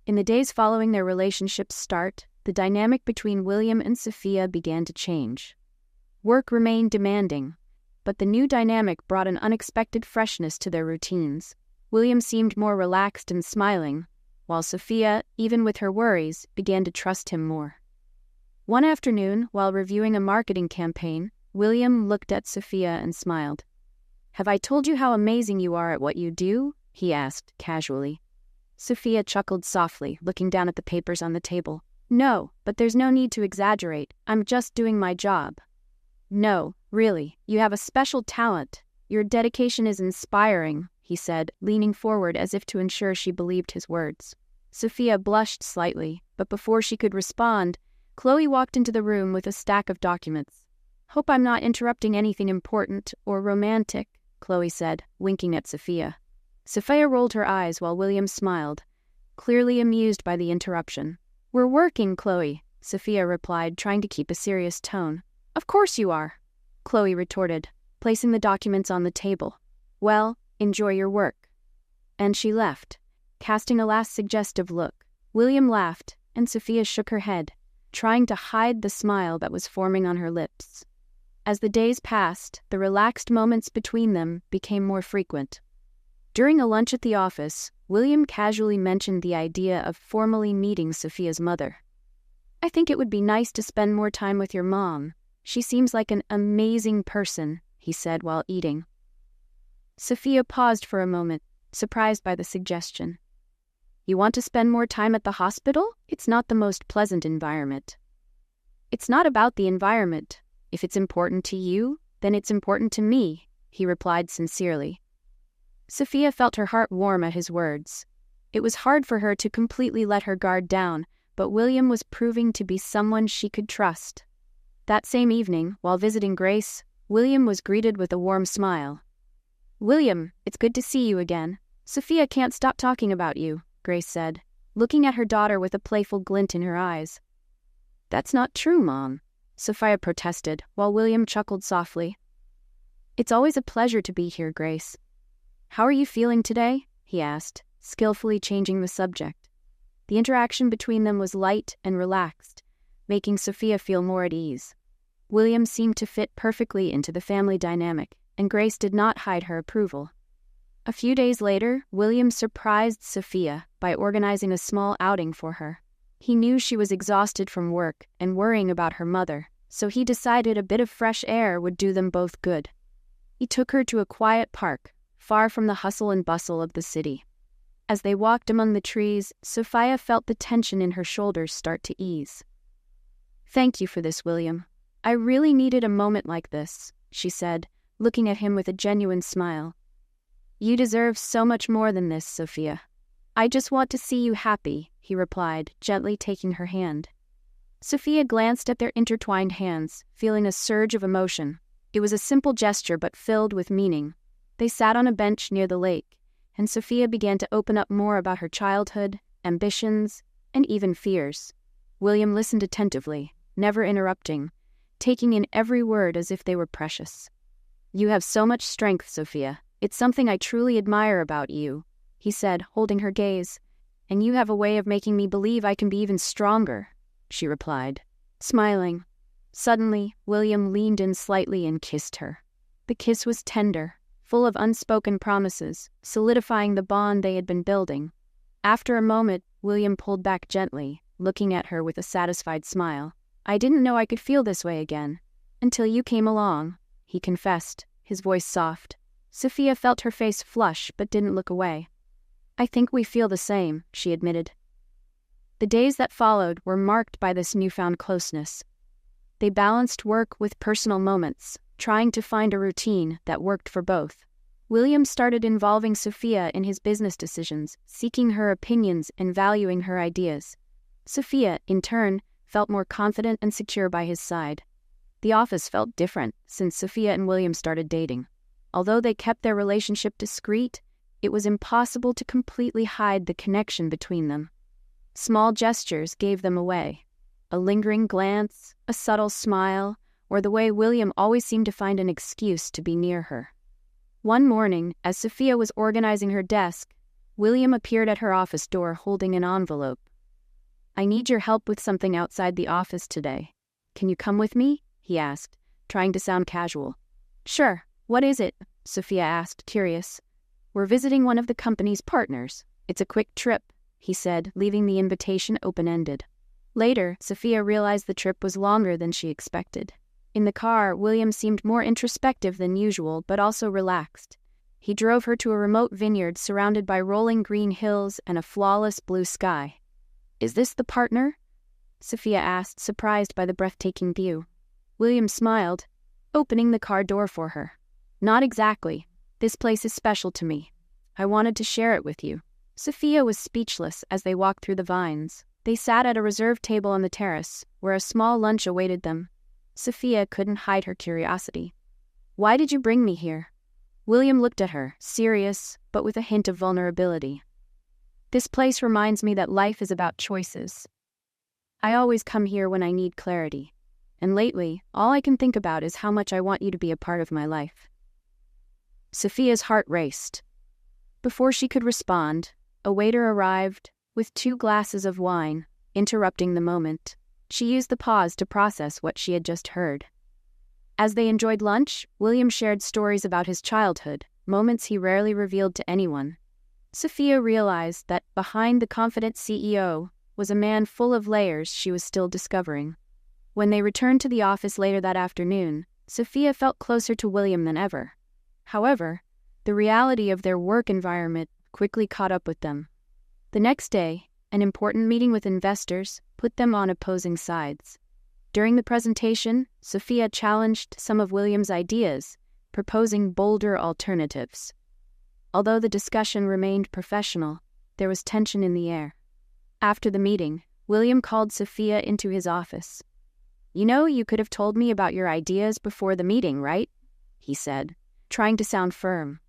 In the days following their relationship's start, the dynamic between William and Sophia began to change. Work remained demanding, but the new dynamic brought an unexpected freshness to their routines. William seemed more relaxed and smiling, while Sophia, even with her worries, began to trust him more. One afternoon, while reviewing a marketing campaign, William looked at Sophia and smiled. "Have I told you how amazing you are at what you do?" he asked, casually. Sophia chuckled softly, looking down at the papers on the table. "No, but there's no need to exaggerate. I'm just doing my job." "No, really, you have a special talent. Your dedication is inspiring," he said, leaning forward as if to ensure she believed his words. Sophia blushed slightly, but before she could respond, Chloe walked into the room with a stack of documents. "Hope I'm not interrupting anything important or romantic," Chloe said, winking at Sophia. Sophia rolled her eyes while William smiled, clearly amused by the interruption. "We're working, Chloe," Sophia replied, trying to keep a serious tone. "Of course you are," Chloe retorted, placing the documents on the table. "Well, enjoy your work." And she left, casting a last suggestive look. William laughed, and Sophia shook her head, trying to hide the smile that was forming on her lips. As the days passed, the relaxed moments between them became more frequent. During a lunch at the office, William casually mentioned the idea of formally meeting Sophia's mother. I think it would be nice to spend more time with your mom. She seems like an amazing person, he said while eating. Sophia paused for a moment, surprised by the suggestion. You want to spend more time at the hospital? It's not the most pleasant environment. It's not about the environment. If it's important to you, then it's important to me, he replied sincerely. Sophia felt her heart warm at his words. It was hard for her to completely let her guard down, but William was proving to be someone she could trust. That same evening, while visiting Grace, William was greeted with a warm smile. William, it's good to see you again. Sophia can't stop talking about you, Grace said, looking at her daughter with a playful glint in her eyes. That's not true, Mom, Sophia protested, while William chuckled softly. It's always a pleasure to be here, Grace. How are you feeling today? He asked, skillfully changing the subject. The interaction between them was light and relaxed, making Sophia feel more at ease. William seemed to fit perfectly into the family dynamic, and Grace did not hide her approval. A few days later, William surprised Sophia by organizing a small outing for her. He knew she was exhausted from work and worrying about her mother, so he decided a bit of fresh air would do them both good. He took her to a quiet park, far from the hustle and bustle of the city. As they walked among the trees, Sophia felt the tension in her shoulders start to ease. Thank you for this, William. I really needed a moment like this, she said, looking at him with a genuine smile. You deserve so much more than this, Sophia. I just want to see you happy, he replied, gently taking her hand. Sophia glanced at their intertwined hands, feeling a surge of emotion. It was a simple gesture but filled with meaning. They sat on a bench near the lake, and Sophia began to open up more about her childhood, ambitions, and even fears. William listened attentively, never interrupting, taking in every word as if they were precious. You have so much strength, Sophia. It's something I truly admire about you, he said, holding her gaze. And you have a way of making me believe I can be even stronger, she replied, smiling. Suddenly, William leaned in slightly and kissed her. The kiss was tender, full of unspoken promises, solidifying the bond they had been building. After a moment, William pulled back gently, looking at her with a satisfied smile. I didn't know I could feel this way again. Until you came along, he confessed, his voice soft. Sophia felt her face flush but didn't look away. I think we feel the same, she admitted. The days that followed were marked by this newfound closeness. They balanced work with personal moments, trying to find a routine that worked for both. William started involving Sophia in his business decisions, seeking her opinions and valuing her ideas. Sophia, in turn, felt more confident and secure by his side. The office felt different since Sophia and William started dating. Although they kept their relationship discreet, it was impossible to completely hide the connection between them. Small gestures gave them away. A lingering glance, a subtle smile, or the way William always seemed to find an excuse to be near her. One morning, as Sophia was organizing her desk, William appeared at her office door holding an envelope. I need your help with something outside the office today. Can you come with me? He asked, trying to sound casual. Sure. What is it? Sophia asked, curious. We're visiting one of the company's partners. It's a quick trip, he said, leaving the invitation open-ended. Later, Sophia realized the trip was longer than she expected. In the car, William seemed more introspective than usual, but also relaxed. He drove her to a remote vineyard surrounded by rolling green hills and a flawless blue sky. Is this the partner? Sophia asked, surprised by the breathtaking view. William smiled, opening the car door for her. Not exactly. This place is special to me. I wanted to share it with you. Sophia was speechless as they walked through the vines. They sat at a reserved table on the terrace, where a small lunch awaited them. Sophia couldn't hide her curiosity. Why did you bring me here? William looked at her, serious, but with a hint of vulnerability. This place reminds me that life is about choices. I always come here when I need clarity. And lately, all I can think about is how much I want you to be a part of my life. Sophia's heart raced. Before she could respond, a waiter arrived with 2 glasses of wine, interrupting the moment. She used the pause to process what she had just heard. As they enjoyed lunch, William shared stories about his childhood, moments he rarely revealed to anyone. Sophia realized that behind the confident CEO was a man full of layers she was still discovering. When they returned to the office later that afternoon, Sophia felt closer to William than ever. However, the reality of their work environment quickly caught up with them. The next day, an important meeting with investors put them on opposing sides. During the presentation, Sophia challenged some of William's ideas, proposing bolder alternatives. Although the discussion remained professional, there was tension in the air. After the meeting, William called Sophia into his office. "You know, you could have told me about your ideas before the meeting, right?" he said, trying to sound firm.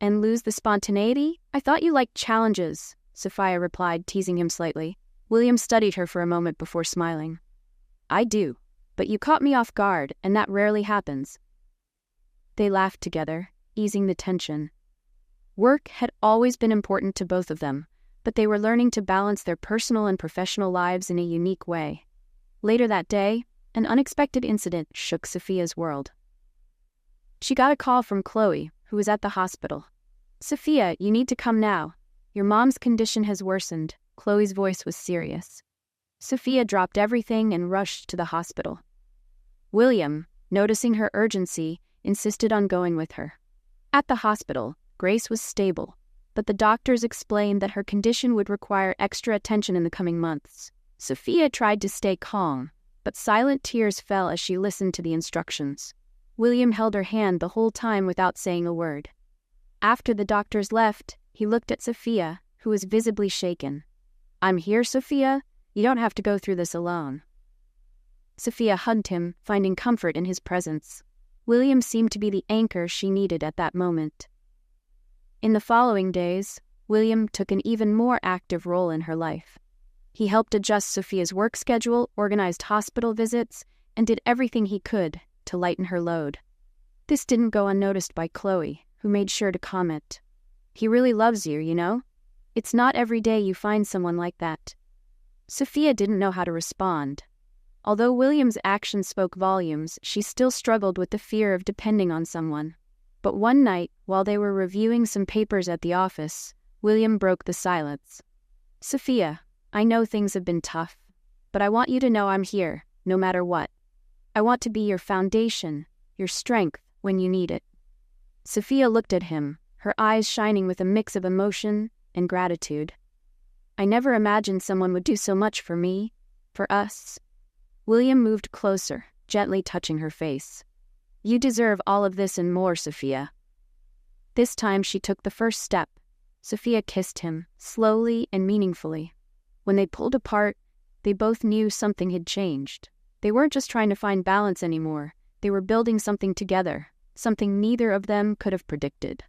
"And lose the spontaneity? I thought you liked challenges," Sophia replied, teasing him slightly. William studied her for a moment before smiling. "I do, but you caught me off guard, and that rarely happens." They laughed together, easing the tension. Work had always been important to both of them, but they were learning to balance their personal and professional lives in a unique way. Later that day, an unexpected incident shook Sophia's world. She got a call from Chloe, who was at the hospital. "Sophia, you need to come now. Your mom's condition has worsened." Chloe's voice was serious. Sophia dropped everything and rushed to the hospital. William, noticing her urgency, insisted on going with her. At the hospital, Grace was stable, but the doctors explained that her condition would require extra attention in the coming months. Sophia tried to stay calm, but silent tears fell as she listened to the instructions. William held her hand the whole time without saying a word. After the doctors left, he looked at Sophia, who was visibly shaken. "I'm here, Sophia. You don't have to go through this alone." Sophia hugged him, finding comfort in his presence. William seemed to be the anchor she needed at that moment. In the following days, William took an even more active role in her life. He helped adjust Sophia's work schedule, organized hospital visits, and did everything he could to lighten her load. This didn't go unnoticed by Chloe, who made sure to comment, "He really loves you, you know? It's not every day you find someone like that." Sophia didn't know how to respond. Although William's actions spoke volumes, she still struggled with the fear of depending on someone. But one night, while they were reviewing some papers at the office, William broke the silence. "Sophia, I know things have been tough, but I want you to know I'm here, no matter what. I want to be your foundation, your strength when you need it." Sophia looked at him, her eyes shining with a mix of emotion and gratitude. "I never imagined someone would do so much for me, for us." William moved closer, gently touching her face. "You deserve all of this and more, Sophia." This time she took the first step. Sophia kissed him, slowly and meaningfully. When they pulled apart, they both knew something had changed. They weren't just trying to find balance anymore. They were building something together, something neither of them could have predicted.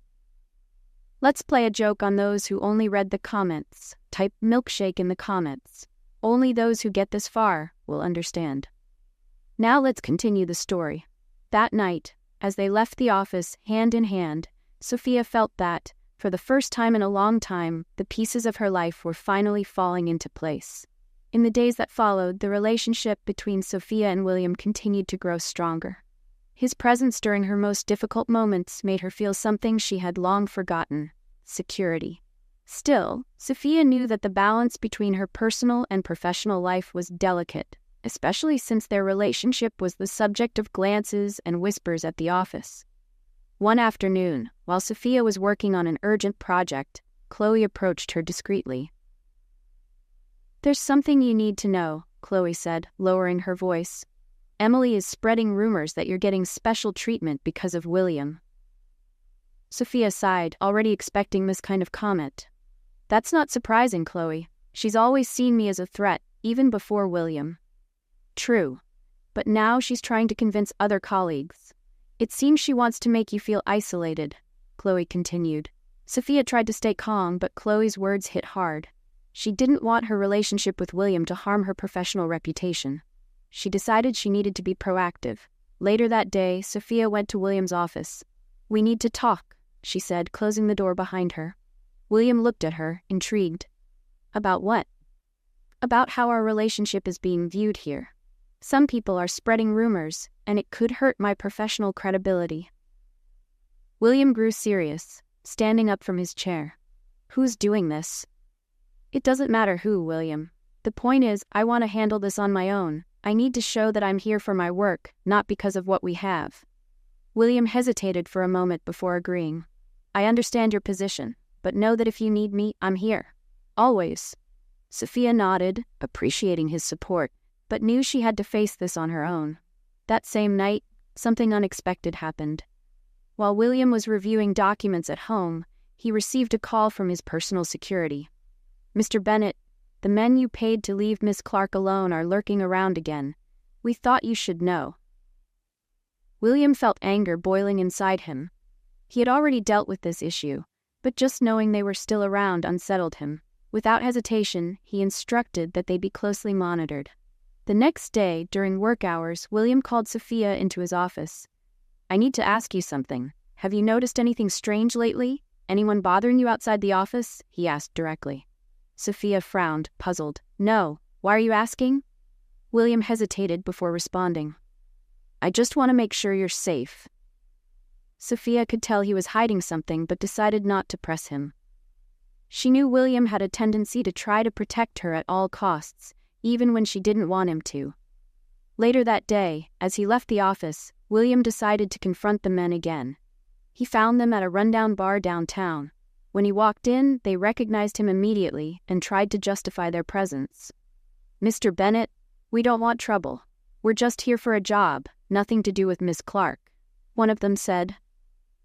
Let's play a joke on those who only read the comments. Type milkshake in the comments. Only those who get this far will understand. Now let's continue the story. That night, as they left the office hand in hand, Sophia felt that, for the first time in a long time, the pieces of her life were finally falling into place. In the days that followed, the relationship between Sophia and William continued to grow stronger. His presence during her most difficult moments made her feel something she had long forgotten: security. Still, Sophia knew that the balance between her personal and professional life was delicate, especially since their relationship was the subject of glances and whispers at the office. One afternoon, while Sophia was working on an urgent project, Chloe approached her discreetly. "There's something you need to know," Chloe said, lowering her voice. "Emily is spreading rumors that you're getting special treatment because of William." Sophia sighed, already expecting this kind of comment. "That's not surprising, Chloe. She's always seen me as a threat, even before William." "True, but now she's trying to convince other colleagues. It seems she wants to make you feel isolated," Chloe continued. Sophia tried to stay calm, but Chloe's words hit hard. She didn't want her relationship with William to harm her professional reputation. She decided she needed to be proactive. Later that day, Sophia went to William's office. "We need to talk," she said, closing the door behind her. William looked at her, intrigued. "About what?" "About how our relationship is being viewed here. Some people are spreading rumors, and it could hurt my professional credibility." William grew serious, standing up from his chair. "Who's doing this?" "It doesn't matter who, William. The point is, I want to handle this on my own. I need to show that I'm here for my work, not because of what we have. William hesitated for a moment before agreeing. I understand your position, but know that if you need me, I'm here. Always. Sophia nodded, appreciating his support, but knew she had to face this on her own. That same night, something unexpected happened. While William was reviewing documents at home, he received a call from his personal security. Mr. Bennett, the men you paid to leave Miss Clark alone are lurking around again. We thought you should know. William felt anger boiling inside him. He had already dealt with this issue, but just knowing they were still around unsettled him. Without hesitation, he instructed that they be closely monitored. The next day, during work hours, William called Sophia into his office. I need to ask you something. Have you noticed anything strange lately? Anyone bothering you outside the office? He asked directly. Sophia frowned, puzzled. No. Why are you asking? William hesitated before responding. I just want to make sure you're safe. Sophia could tell he was hiding something, but decided not to press him. She knew William had a tendency to try to protect her at all costs, even when she didn't want him to. Later that day, as he left the office, William decided to confront the men again. He found them at a rundown bar downtown. When he walked in, they recognized him immediately and tried to justify their presence. Mr. Bennett, we don't want trouble. We're just here for a job, nothing to do with Miss Clark, one of them said.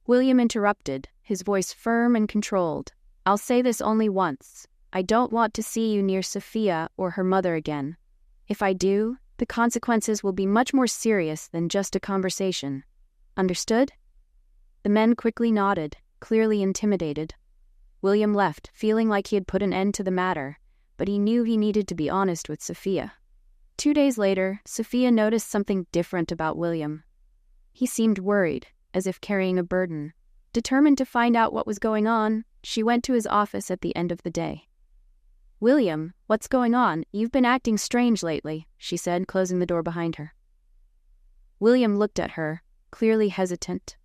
William interrupted, his voice firm and controlled. I'll say this only once. I don't want to see you near Sophia or her mother again. If I do, the consequences will be much more serious than just a conversation. Understood? The men quickly nodded, clearly intimidated. William left, feeling like he had put an end to the matter, but he knew he needed to be honest with Sophia. 2 days later, Sophia noticed something different about William. He seemed worried, as if carrying a burden. Determined to find out what was going on, she went to his office at the end of the day. William, what's going on? You've been acting strange lately, she said, closing the door behind her. William looked at her, clearly hesitant.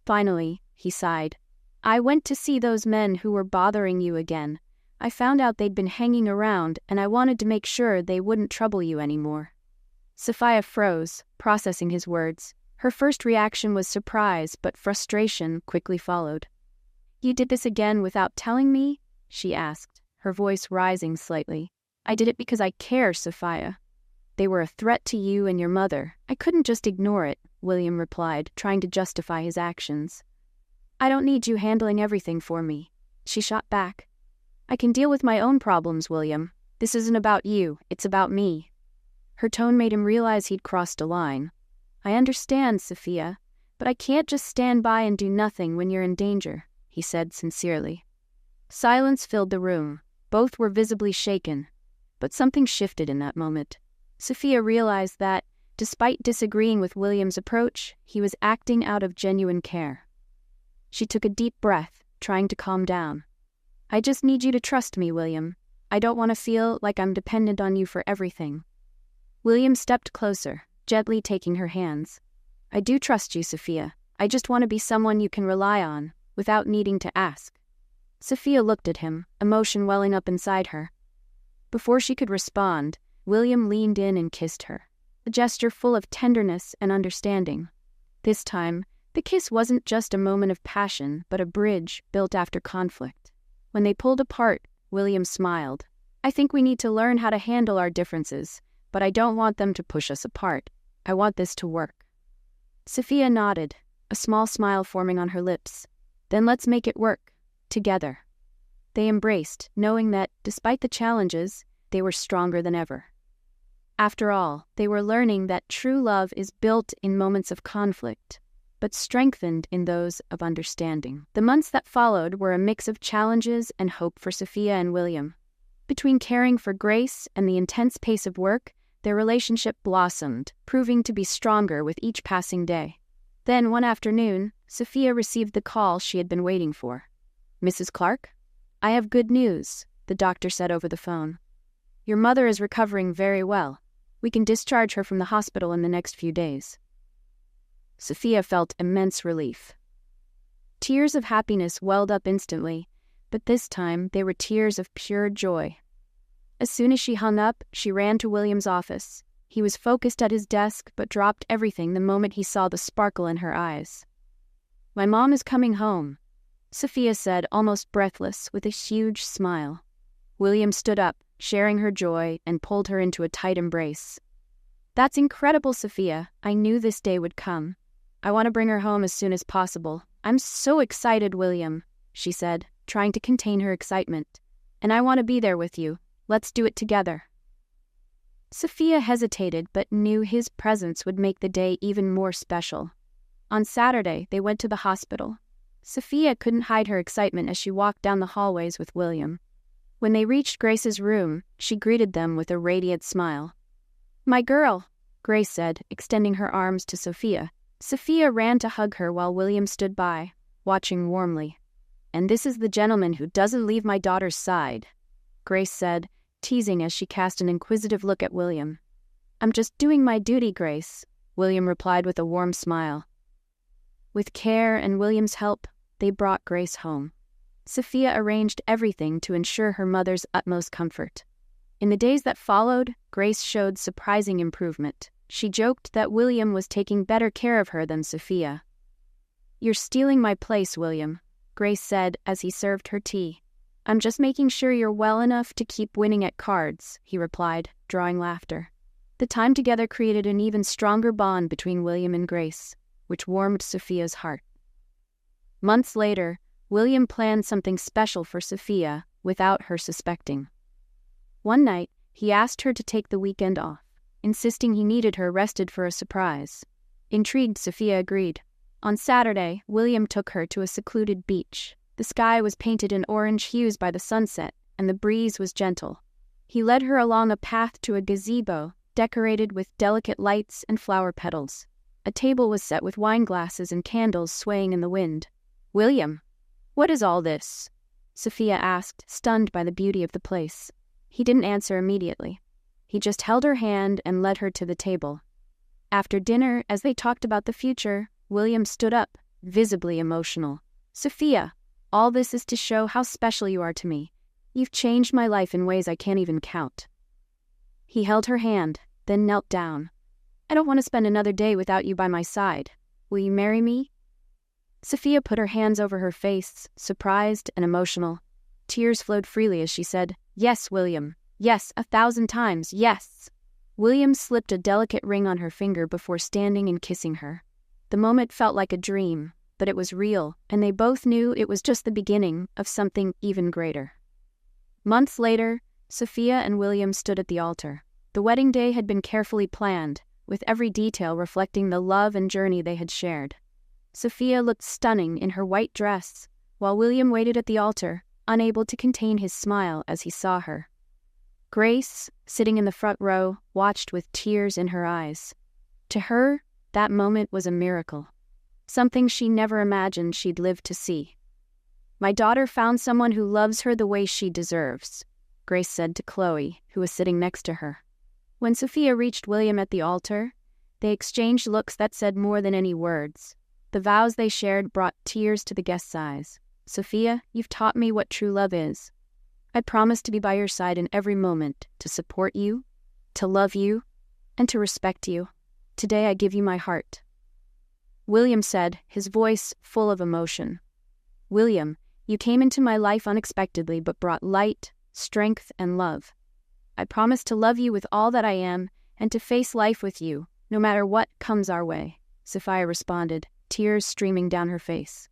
Finally, he sighed. I went to see those men who were bothering you again. I found out they'd been hanging around, and I wanted to make sure they wouldn't trouble you anymore. Sophia froze, processing his words. Her first reaction was surprise, but frustration quickly followed. You did this again without telling me? She asked, her voice rising slightly. I did it because I care, Sophia. They were a threat to you and your mother. I couldn't just ignore it, William replied, trying to justify his actions. I don't need you handling everything for me, she shot back. I can deal with my own problems, William. This isn't about you, it's about me. Her tone made him realize he'd crossed a line. I understand, Sophia, but I can't just stand by and do nothing when you're in danger, he said sincerely. Silence filled the room. Both were visibly shaken, but something shifted in that moment. Sophia realized that, despite disagreeing with William's approach, he was acting out of genuine care. She took a deep breath, trying to calm down. I just need you to trust me, William. I don't want to feel like I'm dependent on you for everything. William stepped closer, gently taking her hands. I do trust you, Sophia. I just want to be someone you can rely on, without needing to ask. Sophia looked at him, emotion welling up inside her. Before she could respond, William leaned in and kissed her, a gesture full of tenderness and understanding. This time, the kiss wasn't just a moment of passion, but a bridge built after conflict. When they pulled apart, William smiled. I think we need to learn how to handle our differences, but I don't want them to push us apart. I want this to work. Sophia nodded, a small smile forming on her lips. Then let's make it work. Together. They embraced, knowing that, despite the challenges, they were stronger than ever. After all, they were learning that true love is built in moments of conflict, but strengthened in those of understanding. The months that followed were a mix of challenges and hope for Sophia and William. Between caring for Grace and the intense pace of work, their relationship blossomed, proving to be stronger with each passing day. Then, one afternoon, Sophia received the call she had been waiting for. Mrs. Clark? I have good news, the doctor said over the phone. Your mother is recovering very well. We can discharge her from the hospital in the next few days. Sophia felt immense relief. Tears of happiness welled up instantly, but this time they were tears of pure joy. As soon as she hung up, she ran to William's office. He was focused at his desk, but dropped everything the moment he saw the sparkle in her eyes. "My mom is coming home," Sophia said, almost breathless, with a huge smile. William stood up, sharing her joy, and pulled her into a tight embrace. "That's incredible, Sophia. I knew this day would come. I want to bring her home as soon as possible. I'm so excited, William," she said, trying to contain her excitement. "And I want to be there with you. Let's do it together." Sophia hesitated, but knew his presence would make the day even more special. On Saturday, they went to the hospital. Sophia couldn't hide her excitement as she walked down the hallways with William. When they reached Grace's room, she greeted them with a radiant smile. "My girl," Grace said, extending her arms to Sophia. Sophia ran to hug her while William stood by, watching warmly. "And this is the gentleman who doesn't leave my daughter's side," Grace said, teasing as she cast an inquisitive look at William. "I'm just doing my duty, Grace," William replied with a warm smile. With care and William's help, they brought Grace home. Sophia arranged everything to ensure her mother's utmost comfort. In the days that followed, Grace showed surprising improvement. She joked that William was taking better care of her than Sophia. "You're stealing my place, William," Grace said as he served her tea. "I'm just making sure you're well enough to keep winning at cards," he replied, drawing laughter. The time together created an even stronger bond between William and Grace, which warmed Sophia's heart. Months later, William planned something special for Sophia without her suspecting. One night, he asked her to take the weekend off, insisting he needed her rested for a surprise. Intrigued, Sophia agreed. On Saturday, William took her to a secluded beach. The sky was painted in orange hues by the sunset, and the breeze was gentle. He led her along a path to a gazebo, decorated with delicate lights and flower petals. A table was set with wine glasses and candles swaying in the wind. "William, what is all this?" Sophia asked, stunned by the beauty of the place. He didn't answer immediately. He just held her hand and led her to the table. After dinner, as they talked about the future, William stood up, visibly emotional. "Sophia, all this is to show how special you are to me. You've changed my life in ways I can't even count." He held her hand, then knelt down. "I don't want to spend another day without you by my side. Will you marry me?" Sophia put her hands over her face, surprised and emotional. Tears flowed freely as she said, "Yes, William. Yes, 1,000 times, yes." William slipped a delicate ring on her finger before standing and kissing her. The moment felt like a dream, but it was real, and they both knew it was just the beginning of something even greater. Months later, Sophia and William stood at the altar. The wedding day had been carefully planned, with every detail reflecting the love and journey they had shared. Sophia looked stunning in her white dress, while William waited at the altar, unable to contain his smile as he saw her. Grace, sitting in the front row, watched with tears in her eyes. To her, that moment was a miracle, something she never imagined she'd live to see. "My daughter found someone who loves her the way she deserves," Grace said to Chloe, who was sitting next to her. When Sophia reached William at the altar, they exchanged looks that said more than any words. The vows they shared brought tears to the guests' eyes. "Sophia, you've taught me what true love is. I promise to be by your side in every moment, to support you, to love you, and to respect you. Today I give you my heart." William said, his voice full of emotion. "William, you came into my life unexpectedly but brought light, strength, and love. I promise to love you with all that I am and to face life with you, no matter what comes our way," Sophia responded, tears streaming down her face.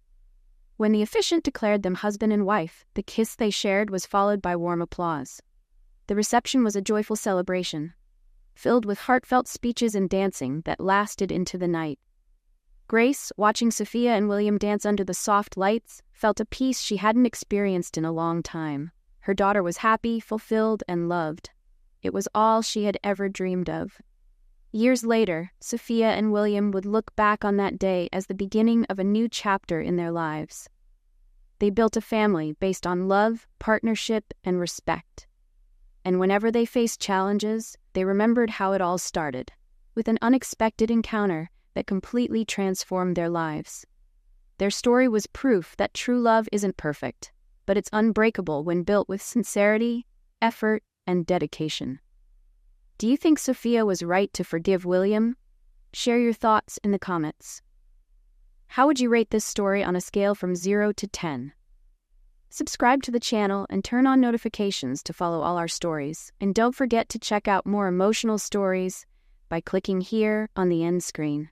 When the officiant declared them husband and wife, the kiss they shared was followed by warm applause. The reception was a joyful celebration, filled with heartfelt speeches and dancing that lasted into the night. Grace, watching Sophia and William dance under the soft lights, felt a peace she hadn't experienced in a long time. Her daughter was happy, fulfilled, and loved. It was all she had ever dreamed of. Years later, Sophia and William would look back on that day as the beginning of a new chapter in their lives. They built a family based on love, partnership, and respect. And whenever they faced challenges, they remembered how it all started, with an unexpected encounter that completely transformed their lives. Their story was proof that true love isn't perfect, but it's unbreakable when built with sincerity, effort, and dedication. Do you think Sophia was right to forgive William? Share your thoughts in the comments. How would you rate this story on a scale from 0 to 10? Subscribe to the channel and turn on notifications to follow all our stories. And don't forget to check out more emotional stories by clicking here on the end screen.